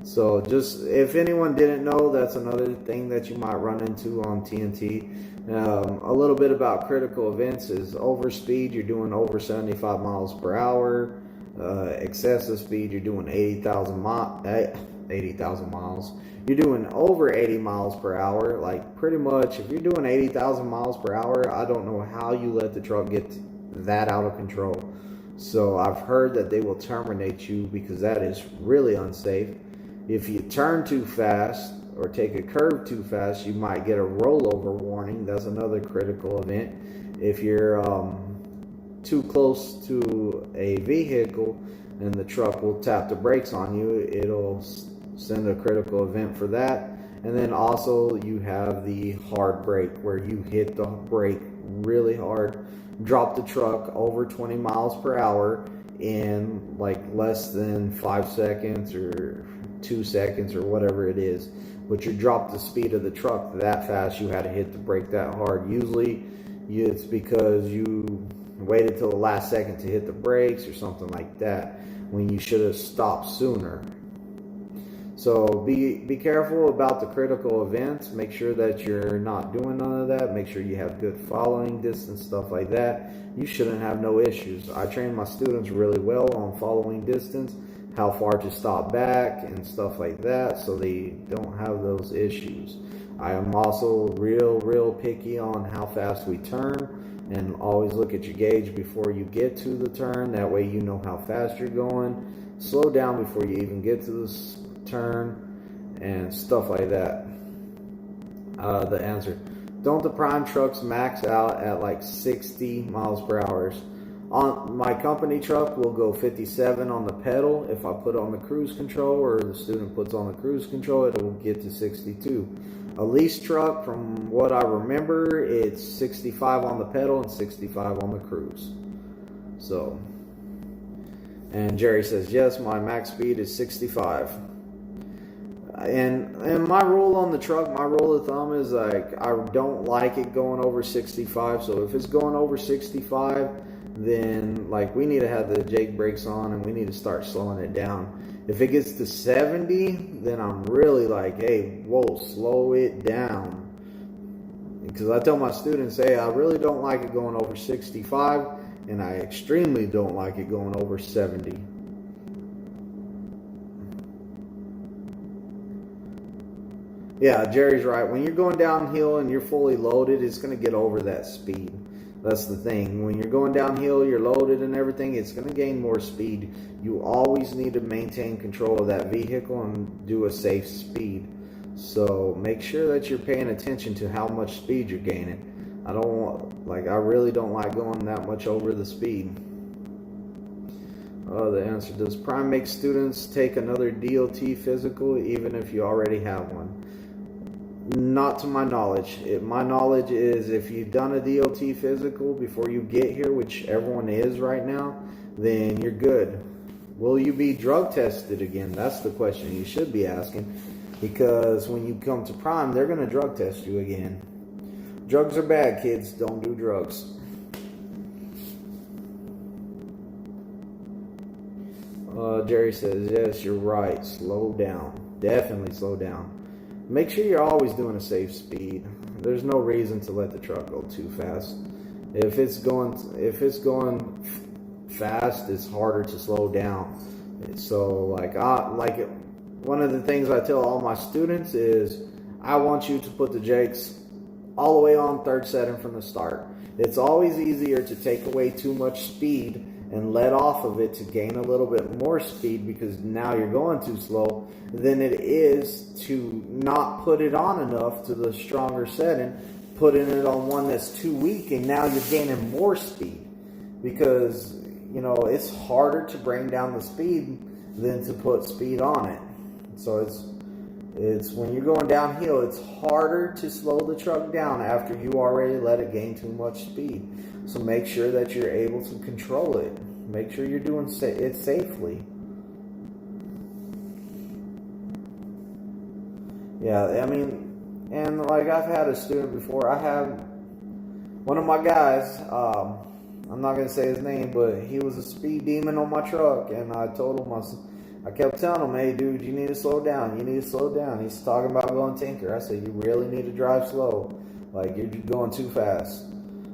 S1: So just, if anyone didn't know, that's another thing that you might run into on TNT. A little bit about critical events is overspeed. You're doing over 75 miles per hour. excessive speed, you're doing 80,000 miles. You're doing over 80 miles per hour. Like, pretty much, if you're doing 80,000 miles per hour, I don't know how you let the truck get that out of control. So I've heard that they will terminate you because that is really unsafe. If you turn too fast or take a curve too fast, you might get a rollover warning. That's another critical event. If you're too close to a vehicle and the truck will tap the brakes on you, it'll send a critical event for that. And then also you have the hard brake, where you hit the brake really hard, drop the truck over 20 miles per hour in like less than 5 seconds or 2 seconds or whatever it is. But you drop the speed of the truck that fast, you had to hit the brake that hard. Usually it's because you waited till the last second to hit the brakes or something like that, when you should have stopped sooner. So be careful about the critical events. Make sure that you're not doing none of that. Make sure you have good following distance, stuff like that. You shouldn't have no issues. I train my students really well on following distance, how far to stop back and stuff like that, so they don't have those issues. I am also real picky on how fast we turn, and always look at your gauge before you get to the turn. That way you know how fast you're going. Slow down before you even get to the turn and stuff like that. The answer: don't the prime trucks max out at like 60 miles per hour? On my company truck, we'll go 57 on the pedal. If I put on the cruise control, or the student puts on the cruise control, it will get to 62. A lease truck, from what I remember, it's 65 on the pedal and 65 on the cruise. So, and Jerry says, yes, my max speed is 65. And my rule on the truck, my rule of thumb is, like, I don't like it going over 65. So if it's going over 65, then like we need to have the Jake brakes on and we need to start slowing it down. If it gets to 70, then I'm really like, hey, whoa, slow it down. Because I tell my students, hey, I really don't like it going over 65, and I extremely don't like it going over 70. Yeah, Jerry's right. When you're going downhill and you're fully loaded, it's going to get over that speed. That's the thing. When you're going downhill, you're loaded and everything, it's going to gain more speed. You always need to maintain control of that vehicle and do a safe speed. So make sure that you're paying attention to how much speed you're gaining. I really don't like going that much over the speed. The answer: does Prime make students take another DOT physical even if you already have one? Not to my knowledge. My knowledge is, if you've done a DOT physical before you get here, which everyone is right now, then you're good. Will you be drug tested again? That's the question you should be asking, because when you come to Prime, they're going to drug test you again. Drugs are bad, kids. Don't do drugs. Jerry says, yes, you're right. Slow down. Definitely slow down. Make sure you're always doing a safe speed. There's no reason to let the truck go too fast. If it's going fast, it's harder to slow down. So one of the things I tell all my students is, I want you to put the Jakes all the way on third setting from the start. It's always easier to take away too much speed and let off of it to gain a little bit more speed, because now you're going too slow, than it is to not put it on enough to the stronger setting, putting it on one that's too weak, and now you're gaining more speed. Because, it's harder to bring down the speed than to put speed on it. So it's when you're going downhill, it's harder to slow the truck down after you already let it gain too much speed. So make sure that you're able to control it. Make sure you're doing it safely. Yeah, and like I've had a student before. I have one of my guys, I'm not going to say his name, but he was a speed demon on my truck, and I told him, I kept telling him, hey dude, you need to slow down, you need to slow down. He's talking about going tinker. I said, you really need to drive slow. Like, you're going too fast.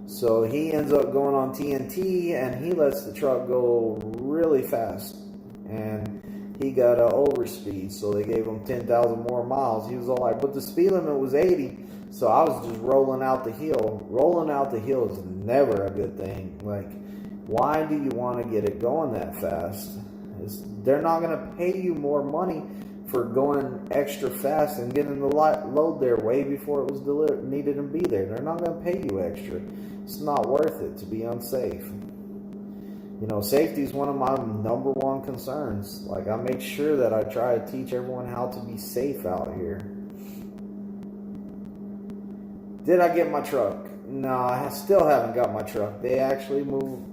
S1: So he ends up going on TNT, and he lets the truck go really fast. And he got an overspeed, so they gave him 10,000 more miles. He was all like, but the speed limit was 80. So I was just rolling out the hill. Rolling out the hill is never a good thing. Like, why do you want to get it going that fast? They're not going to pay you more money for going extra fast and getting the load there way before it was needed to be there. They're not going to pay you extra. It's not worth it to be unsafe. You know, safety is one of my number one concerns. Like, I make sure that I try to teach everyone how to be safe out here. Did I get my truck? No, I still haven't got my truck. They actually moved.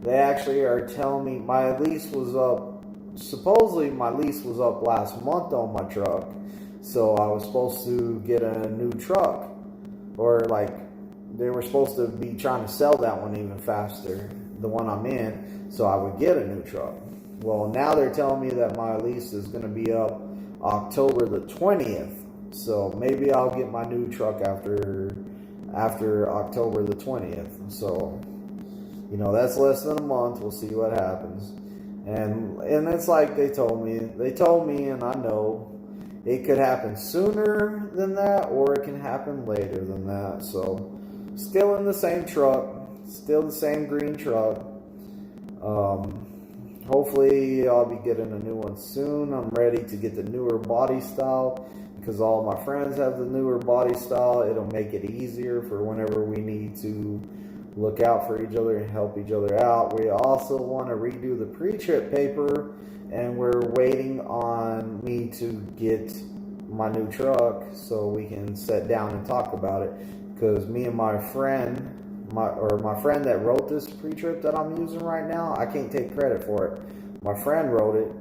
S1: They actually are telling me my lease was up. Supposedly my lease was up last month on my truck. So I was supposed to get a new truck. Or like, they were supposed to be trying to sell that one even faster, the one I'm in, so I would get a new truck. Well, now they're telling me that my lease is going to be up October the 20th. So maybe I'll get my new truck after October the 20th. So, you know, that's less than a month. We'll see what happens. And it's like they told me, and I know it could happen sooner than that, or it can happen later than that. So, still in the same truck, still the same green truck. Hopefully I'll be getting a new one soon. I'm ready to get the newer body style because all my friends have the newer body style. It'll make it easier for whenever we need to look out for each other and help each other out. We also want to redo the pre-trip paper, and we're waiting on me to get my new truck so we can sit down and talk about it. Because me and my friend that wrote this pre-trip that I'm using right now, I can't take credit for it. My friend wrote it,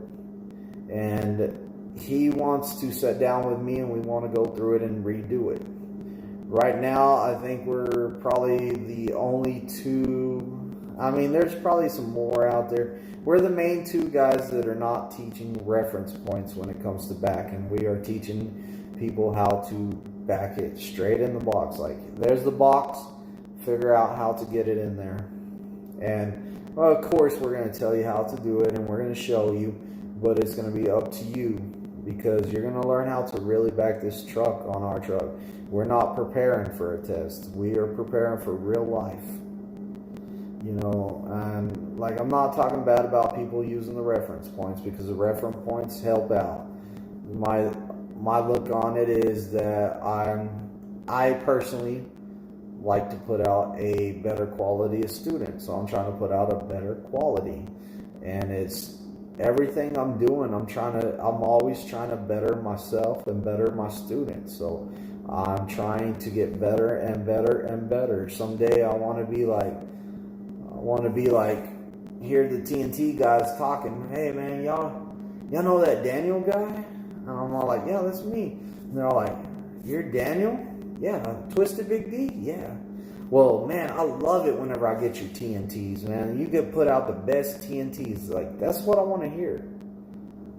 S1: and he wants to sit down with me, and we want to go through it and redo it. Right now, I think we're probably the only two. I mean, there's probably some more out there. We're the main two guys that are not teaching reference points when it comes to backing. We are teaching people how to back it straight in the box. Like, there's the box. Figure out how to get it in there. And, well, of course, we're going to tell you how to do it, and we're going to show you. But it's going to be up to you, because you're going to learn how to really back this truck on our truck. We're not preparing for a test. We are preparing for real life. You know, and like, I'm not talking bad about people using the reference points, because the reference points help out. My look on it is that I personally like to put out a better quality of student. So I'm trying to put out a better quality. And it's everything I'm doing, I'm always trying to better myself and better my students. So I'm trying to get better and better and better. Someday I want to be like, hear the TNT guys talking, hey man, y'all know that Daniel guy? And I'm all like, yeah, that's me. And they're all like, you're Daniel? Yeah. Twisted Big D? Yeah. Well, man, I love it whenever I get your TNTs, man. You get put out the best TNTs. Like, that's what I want to hear.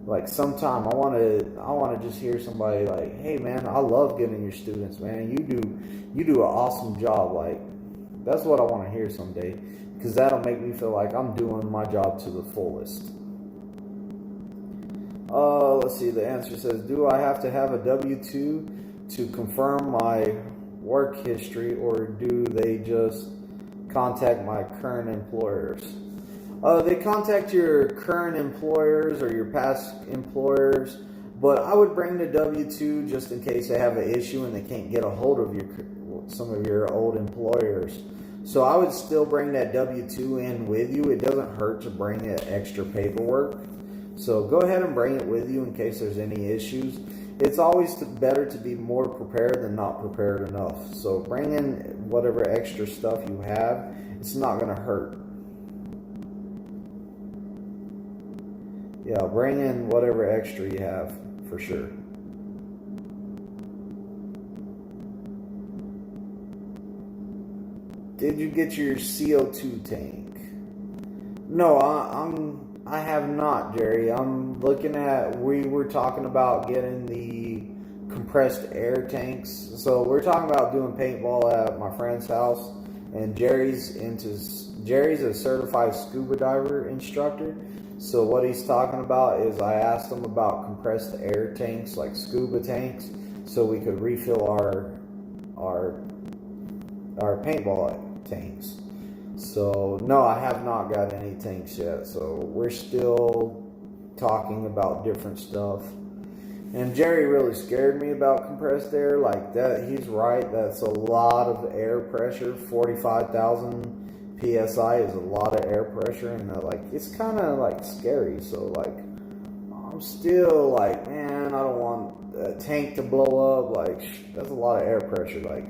S1: Like, sometime I want to just hear somebody like, hey man, I love getting your students, man. You do an awesome job. Like, that's what I want to hear someday, because that'll make me feel like I'm doing my job to the fullest. Let's see, the answer says, do I have to have a W-2 to confirm my work history, or do they just contact my current employers? They contact your current employers or your past employers, but I would bring the W-2 just in case they have an issue and they can't get a hold of some of your old employers. So I would still bring that W-2 in with you. It doesn't hurt to bring extra paperwork. So go ahead and bring it with you in case there's any issues. It's always better to be more prepared than not prepared enough. So bring in whatever extra stuff you have. It's not going to hurt. Yeah, bring in whatever extra you have for sure. Did you get your CO2 tank? No, I have not, Jerry. I'm looking at, we were talking about getting the compressed air tanks. So we're talking about doing paintball at my friend's house, and Jerry's a certified scuba diver instructor. So what he's talking about is, I asked him about compressed air tanks, like scuba tanks, so we could refill our paintball tanks. So no, I have not got any tanks yet. So we're still talking about different stuff. And Jerry really scared me about compressed air like that. He's right. That's a lot of air pressure. 45,000 psi is a lot of air pressure, and like it's kind of like scary. So like I'm still like, man, I don't want a tank to blow up. Like that's a lot of air pressure. Like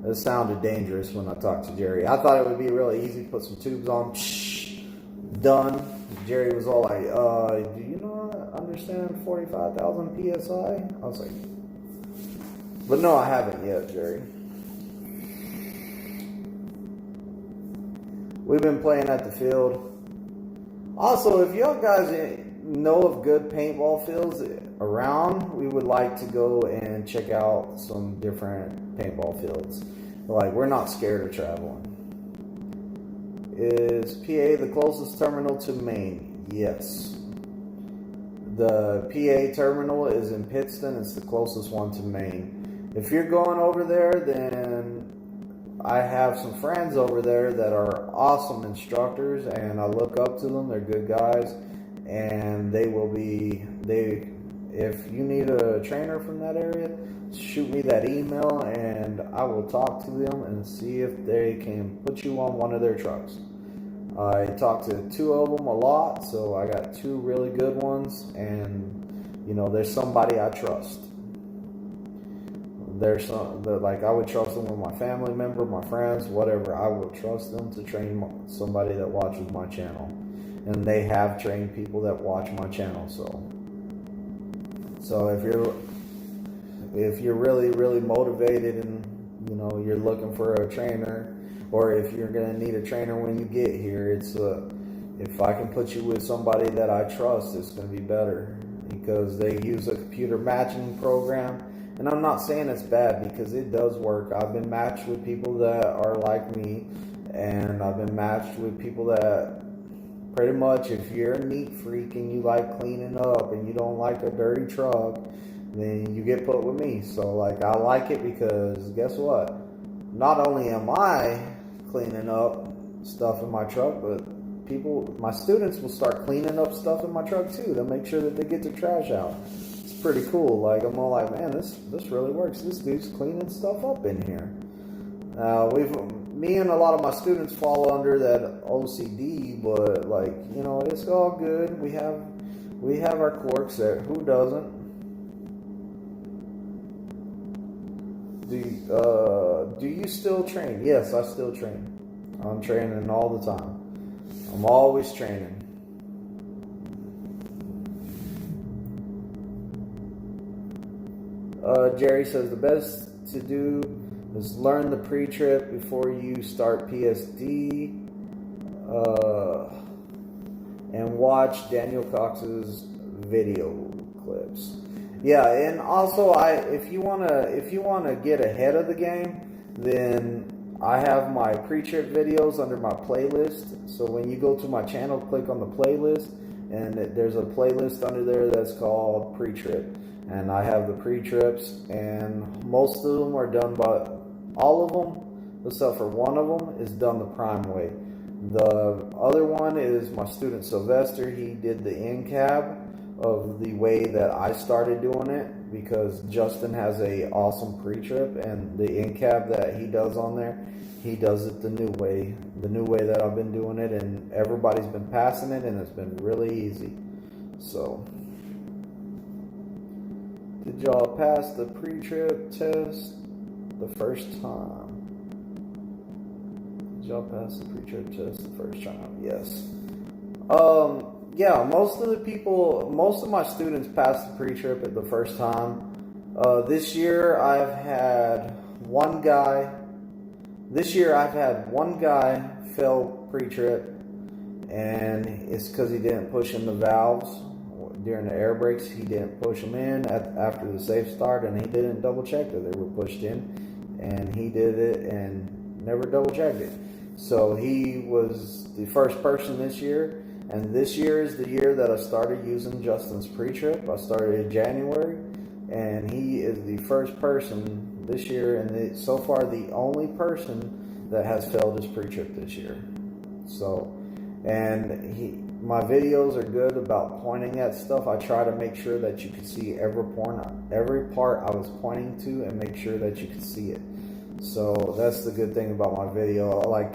S1: it sounded dangerous when I talked to Jerry. I thought it would be really easy to put some tubes on. Done. Jerry was all like, do you not understand 45,000 psi? I was like, but no, I haven't yet, Jerry. We've been playing at the field. Also, if y'all guys know of good paintball fields around, we would like to go and check out some different paintball fields. Like, we're not scared of traveling. Is PA the closest terminal to Maine? Yes. The PA terminal is in Pittston. It's the closest one to Maine. If you're going over there, then I have some friends over there that are awesome instructors, and I look up to them. They're good guys, and they will be, if you need a trainer from that area, shoot me that email, and I will talk to them and see if they can put you on one of their trucks. I talked to 2 of them a lot, so I got 2 really good ones, and you know, there's somebody I trust. There's some that, like, I would trust them with my family member, my friends, whatever. I would trust them to train somebody that watches my channel, and they have trained people that watch my channel. So if you're really motivated, and you know, you're looking for a trainer, or if you're gonna need a trainer when you get here, it's if I can put you with somebody that I trust, it's gonna be better, because they use a computer matching program. And I'm not saying it's bad, because it does work. I've been matched with people that are like me, and I've been matched with people that pretty much, if you're a neat freak and you like cleaning up and you don't like a dirty truck, then you get put with me. So like, I like it because guess what? Not only am I cleaning up stuff in my truck, but my students will start cleaning up stuff in my truck too, to make sure that they get their trash out. It's pretty cool. Like, I'm all like, man, this really works. This dude's cleaning stuff up in here. Me and a lot of my students fall under that OCD, but like, you know, it's all good. We have our quirks there. Who doesn't? Do you still train? Yes, I still train. I'm training all the time. I'm always training. Jerry says the best to do is learn the pre-trip before you start PSD, and watch Daniel Cox's video clips. Yeah, and also if you wanna get ahead of the game, then I have my pre-trip videos under my playlist. So when you go to my channel, click on the playlist, and there's a playlist under there that's called pre-trip. And I have the pre-trips, and most of them are done by, all of them, except for one of them, is done the prime way. The other one is my student Sylvester. He did the in-cab of the way that I started doing it, because Justin has a awesome pre-trip, and the in-cab that he does on there, he does it the new way that I've been doing it, and everybody's been passing it, and it's been really easy. So, did y'all pass the pre-trip test the first time? Did y'all pass the pre-trip test the first time? Yes. Yeah, most of my students passed the pre-trip at the first time. This year I've had one guy fail pre-trip, and it's because he didn't push in the valves during the air brakes. He didn't push them in after the safe start, and he didn't double check that they were pushed in, and he did it, and never double checked it. So he was the first person this year, and this year is the year that I started using Justin's pre-trip. I started in January, and he is the first person this year, and so far the only person that has failed his pre-trip this year. So, and my videos are good about pointing at stuff. I try to make sure that you can see every part I was pointing to, and make sure that you can see it. So that's the good thing about my video. Like,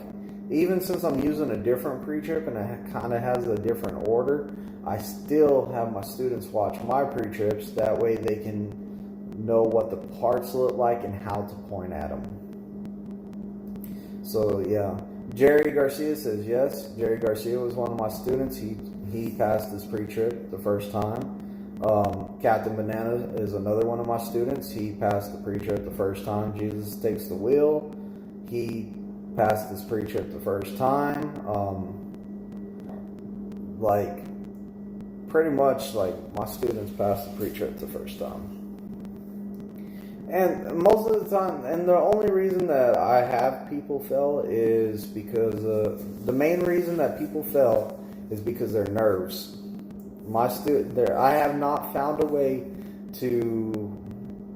S1: even since I'm using a different pre-trip and it kind of has a different order, I still have my students watch my pre-trips. That way they can know what the parts look like and how to point at them. So yeah, Jerry Garcia says yes. Jerry Garcia was one of my students. He passed his pre-trip the first time. Captain Banana is another one of my students. He passed the pre-trip the first time. Jesus Takes the Wheel. He passed his pre-trip the first time. Like, pretty much, like, my students passed the pre-trip the first time. And most of the time, and the only reason that I have people fail is because the main reason that people fail is because their nerves. I have not found a way to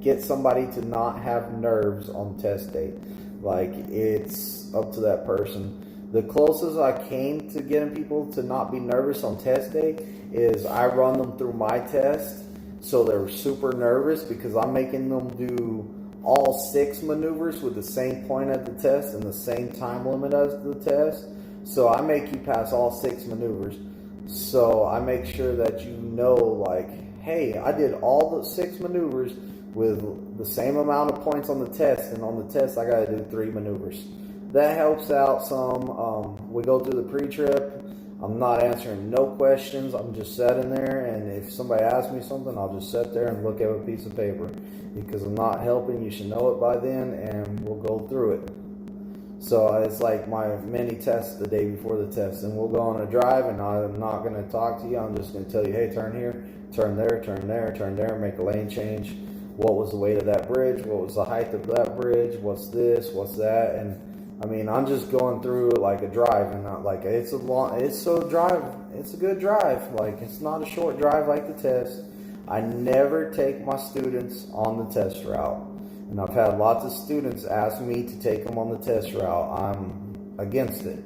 S1: get somebody to not have nerves on test day. Like, it's up to that person. The closest I came to getting people to not be nervous on test day is I run them through my test, so they're super nervous because I'm making them do all 6 maneuvers with the same point at the test and the same time limit as the test. So I make you pass all 6 maneuvers. So I make sure that you know, like, hey, I did all the 6 maneuvers with the same amount of points on the test, and on the test I got to do 3 maneuvers. That helps out some. We go through the pre-trip. I'm not answering no questions. I'm just sitting there, and if somebody asks me something, I'll just sit there and look at a piece of paper. Because I'm not helping, you should know it by then, and we'll go through it. So it's like my mini test the day before the test, and we'll go on a drive, and I'm not going to talk to you. I'm just going to tell you, hey, turn here, turn there, turn there, turn there, make a lane change. What was the weight of that bridge? What was the height of that bridge? What's this? What's that? And I mean, I'm just going through it like a drive, and not like it's a good drive. Like, it's not a short drive like the test. I never take my students on the test route. And I've had lots of students ask me to take them on the test route. I'm against it.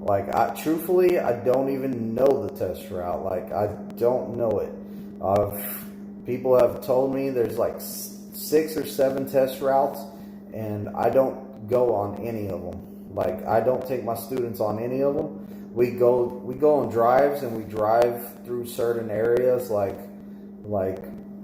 S1: Like, truthfully, I don't even know the test route. Like, I don't know it. People have told me there's like 6 or 7 test routes, and I don't go on any of them. Like, I don't take my students on any of them. We go on drives, and we drive through certain areas. Like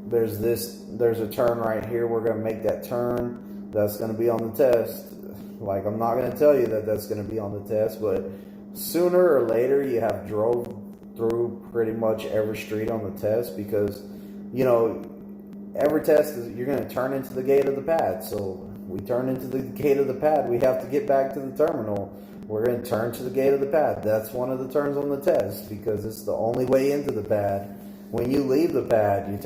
S1: there's a turn right here. We're going to make that turn. That's going to be on the test. Like, I'm not going to tell you that that's going to be on the test, but sooner or later you have drove through pretty much every street on the test, because, you know, every test is, you're going to turn into the gate of the pad. So we turn into the gate of the pad. We have to get back to the terminal. We're going to turn to the gate of the pad. That's one of the turns on the test, because it's the only way into the pad. When you leave the pad, you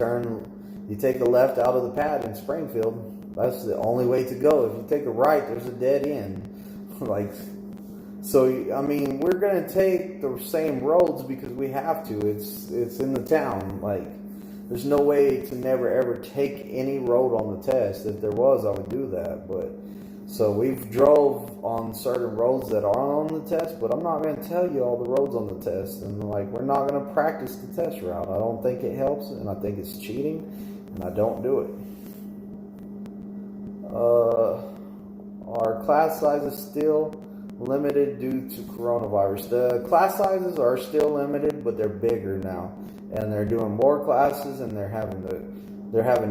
S1: take the left out of the pad in Springfield. That's the only way to go. If you take a right, there's a dead end. Like, so, I mean, we're going to take the same roads because we have to. It's in the town. Like, there's no way to never ever take any road on the test. If there was, I would do that. But so we've drove on certain roads that are on the test, but I'm not going to tell you all the roads on the test. And like, we're not going to practice the test route. I don't think it helps, and I think it's cheating, and I don't do it. Our class size is still limited due to coronavirus. The class sizes are still limited, but they're bigger now, and they're doing more classes, and they're having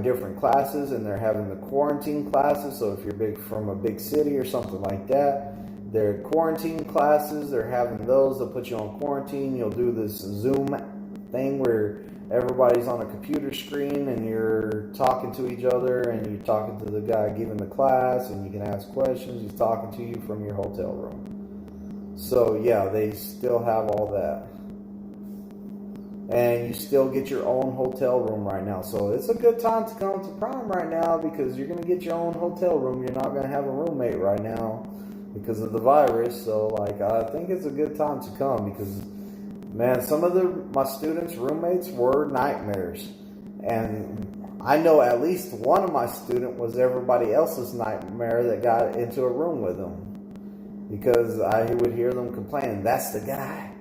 S1: different classes, and they're having the quarantine classes. So if you're from a big city or something like that, they're quarantine classes. They're having those. They'll put you on quarantine. You'll do this Zoom thing where everybody's on a computer screen, and you're talking to each other, and you're talking to the guy giving the class, and you can ask questions. He's talking to you from your hotel room. So yeah, they still have all that. And you still get your own hotel room right now. So it's a good time to come to Prime right now, because you're going to get your own hotel room. You're not going to have a roommate right now. because of the virus. So like, I think it's a good time to come because, man, some of my students' roommates were nightmares. And I know at least one of my students was everybody else's nightmare that got into a room with them. Because I would hear them complain, that's the guy.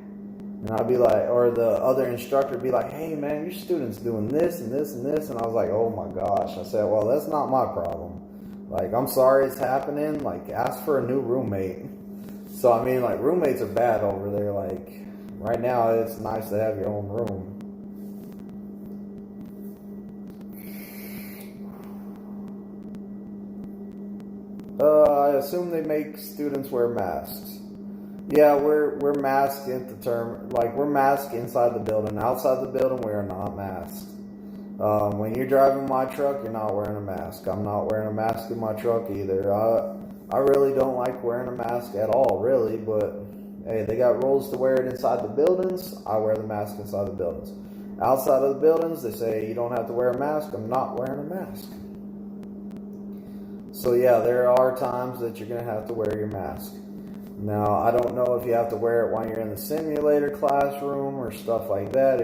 S1: And I'd be like, or the other instructor would be like, hey man, your student's doing this and this and this. And I was like, oh my gosh. I said, well, that's not my problem. Like, I'm sorry it's happening. Like, ask for a new roommate. So, I mean, like, roommates are bad over there. Like, right now, it's nice to have your own room. I assume they make students wear masks. Yeah, we're masked at the term. Like, we're masked inside the building. Outside the building, we are not masked. When you're driving my truck, you're not wearing a mask. I'm not wearing a mask in my truck either. I really don't like wearing a mask at all, really. But, hey, they got rules to wear it inside the buildings. I wear the mask inside the buildings. Outside of the buildings, they say you don't have to wear a mask. I'm not wearing a mask. So, yeah, there are times that you're going to have to wear your mask. Now, I don't know if you have to wear it while you're in the simulator classroom or stuff like that.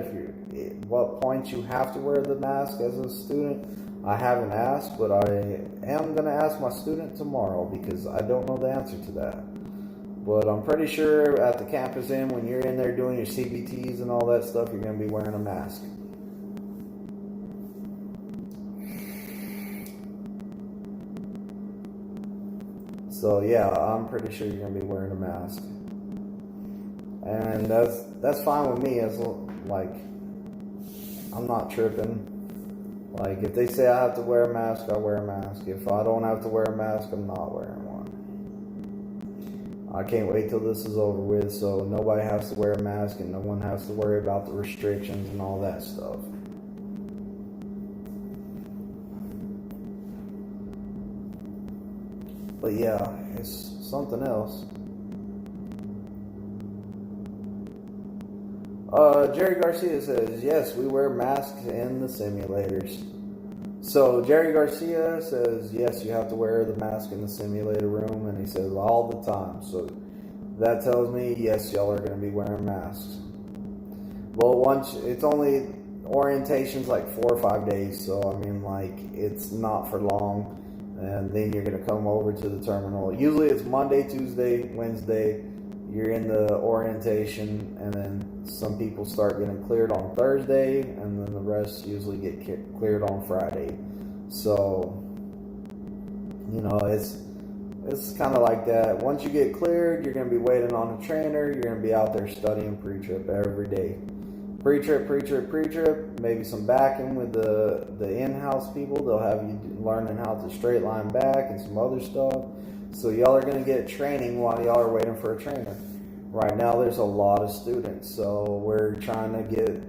S1: What point you have to wear the mask as a student, I haven't asked, but I am going to ask my student tomorrow because I don't know the answer to that. But I'm pretty sure at the campus when you're in there doing your CBTs and all that stuff, you're going to be wearing a mask. So yeah, I'm pretty sure you're gonna be wearing a mask, and that's fine with me. As like, I'm not tripping. Like, if they say I have to wear a mask, I wear a mask. If I don't have to wear a mask, I'm not wearing one. I can't wait till this is over with, so nobody has to wear a mask and no one has to worry about the restrictions and all that stuff. But yeah, it's something else. Jerry Garcia says, yes, we wear masks in the simulators. So Jerry Garcia says, yes, you have to wear the mask in the simulator room, and he says all the time. So that tells me, yes, y'all are going to be wearing masks. Well, it's only orientation's like 4 or 5 days, so I mean, like, it's not for long. And then you're going to come over to the terminal. Usually it's Monday, Tuesday, Wednesday. You're in the orientation, and then some people start getting cleared on Thursday, and then the rest usually get cleared on Friday. So, you know, it's kind of like that. Once you get cleared, you're going to be waiting on a trainer. You're going to be out there studying pre-trip every day. Pre-trip, maybe some backing with the in-house people. They'll have you learning how to straight line back and some other stuff. So y'all are going to get training while y'all are waiting for a trainer. Right now there's a lot of students, so we're trying to get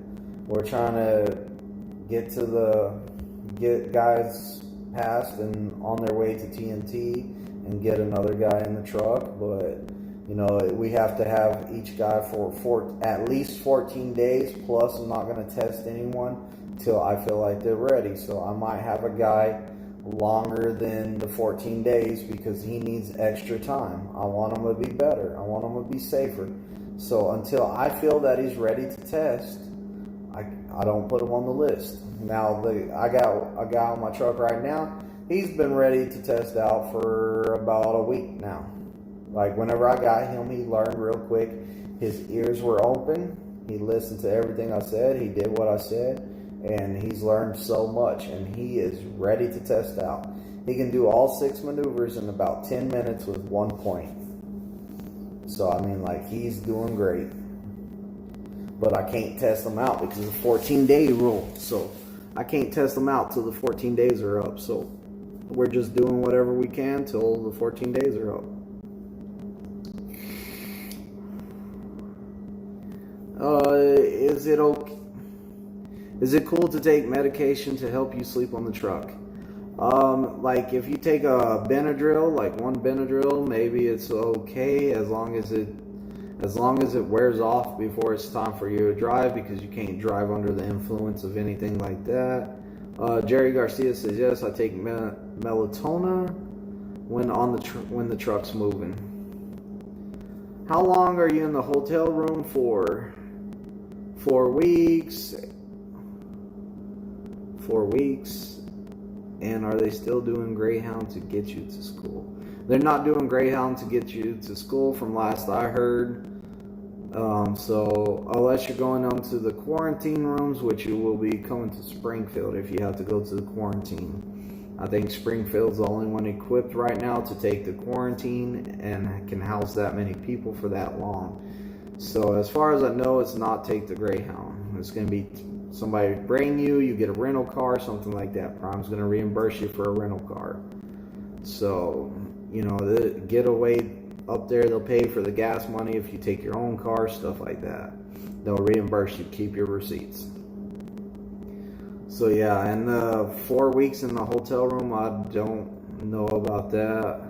S1: guys passed and on their way to TNT and get another guy in the truck. But you know, we have to have each guy for at least 14 days, plus I'm not going to test anyone till I feel like they're ready. So I might have a guy longer than the 14 days because he needs extra time. I want him to be better. I want him to be safer. So until I feel that he's ready to test, I don't put him on the list. Now, I got a guy on my truck right now. He's been ready to test out for about a week now. Like, whenever I got him, he learned real quick. His ears were open. He listened to everything I said. He did what I said. And he's learned so much. And he is ready to test out. He can do all 6 maneuvers in about 10 minutes with 1 point. So, I mean, like, he's doing great. But I can't test him out because of the 14-day rule. So, I can't test him out till the 14 days are up. So, we're just doing whatever we can till the 14 days are up. Is it cool to take medication to help you sleep on the truck? Like if you take a Benadryl, like one Benadryl, maybe it's okay as long as it wears off before it's time for you to drive, because you can't drive under the influence of anything like that. Jerry Garcia says, yes, I take melatonin when the truck's moving. How long are you in the hotel room for? 4 weeks. 4 weeks. And are they still doing Greyhound to get you to school? They're not doing Greyhound to get you to school from last I heard. So unless you're going on to the quarantine rooms, which you will be coming to Springfield if you have to go to the quarantine. I think Springfield's the only one equipped right now to take the quarantine and can house that many people for that long. So as far as I know, it's not take the Greyhound. It's going to be somebody bring you, you get a rental car, something like that. Prime's going to reimburse you for a rental car. So, you know, the getaway up there, they'll pay for the gas money if you take your own car, stuff like that. They'll reimburse you, keep your receipts. So yeah, and the 4 weeks in the hotel room, I don't know about that.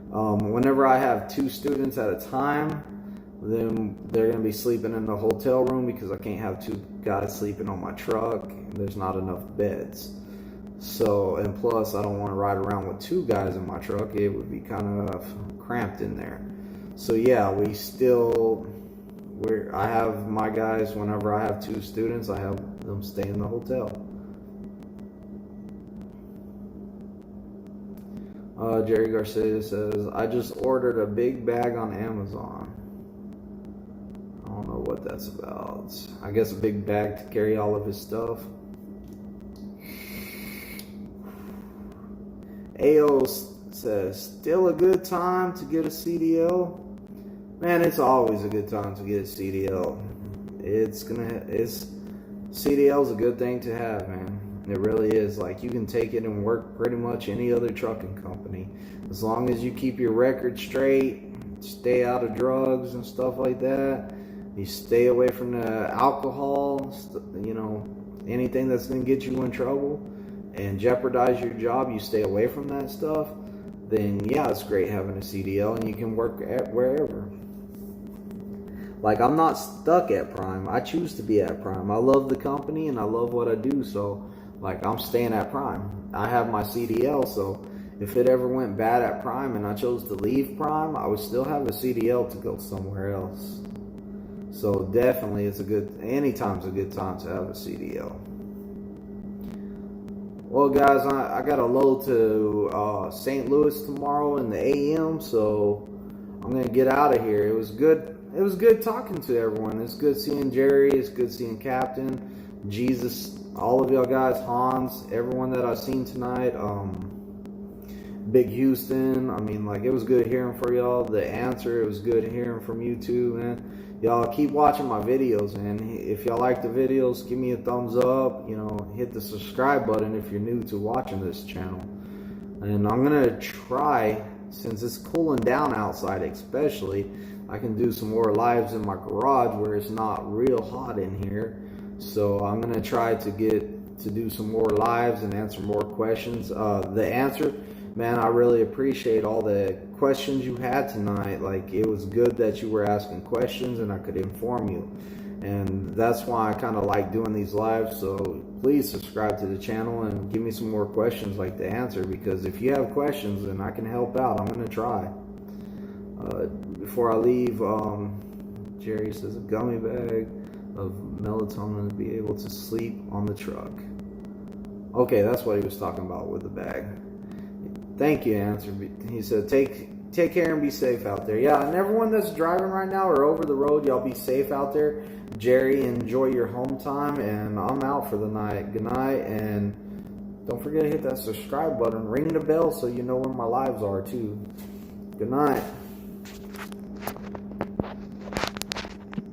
S1: Whenever I have 2 students at a time, then they're going to be sleeping in the hotel room because I can't have 2 guys sleeping on my truck. There's not enough beds. So, and plus I don't want to ride around with 2 guys in my truck. It would be kind of cramped in there. So yeah, I have my guys, whenever I have 2 students, I have them stay in the hotel. Jerry Garcia says, I just ordered a big bag on Amazon. I don't know what that's about. I guess a big bag to carry all of his stuff. AO says, still a good time to get a CDL? Man, it's always a good time to get a CDL. CDL is a good thing to have, man. It really is. Like, you can take it and work pretty much any other trucking company. As long as you keep your record straight, stay out of drugs and stuff like that. You stay away from the alcohol, you know, anything that's going to get you in trouble and jeopardize your job, you stay away from that stuff, then yeah, it's great having a CDL and you can work at wherever. Like, I'm not stuck at Prime. I choose to be at Prime. I love the company and I love what I do, so like, I'm staying at Prime. I have my CDL, so if it ever went bad at Prime and I chose to leave Prime, I would still have a CDL to go somewhere else. So definitely anytime's a good time to have a CDL. Well, guys, I got a load to St. Louis tomorrow in the AM, so I'm gonna get out of here. It was good talking to everyone. It's good seeing Jerry. It's good seeing Captain, Jesus, all of y'all guys, Hans, everyone that I've seen tonight. Big Houston. I mean, like, it was good hearing from y'all. The answer, it was good hearing from you too, man. Y'all keep watching my videos, man. If y'all like the videos, give me a thumbs up. You know, hit the subscribe button if you're new to watching this channel. And I'm gonna try, since it's cooling down outside especially, I can do some more lives in my garage where it's not real hot in here. So I'm gonna try to do some more lives and answer more questions. The answer, man, I really appreciate all the questions you had tonight. Like, it was good that you were asking questions and I could inform you. And that's why I kind of like doing these lives. So please subscribe to the channel and give me some more questions like to answer, because if you have questions, then I can help out. I'm going to try. Before I leave, Jerry says a gummy bag of melatonin to be able to sleep on the truck. Okay, that's what he was talking about with the bag. Thank you, Answer. He said, take care and be safe out there. Yeah, and everyone that's driving right now or over the road, y'all be safe out there. Jerry, enjoy your home time, and I'm out for the night. Good night, and don't forget to hit that subscribe button. Ring the bell so you know when my lives are, too. Good night.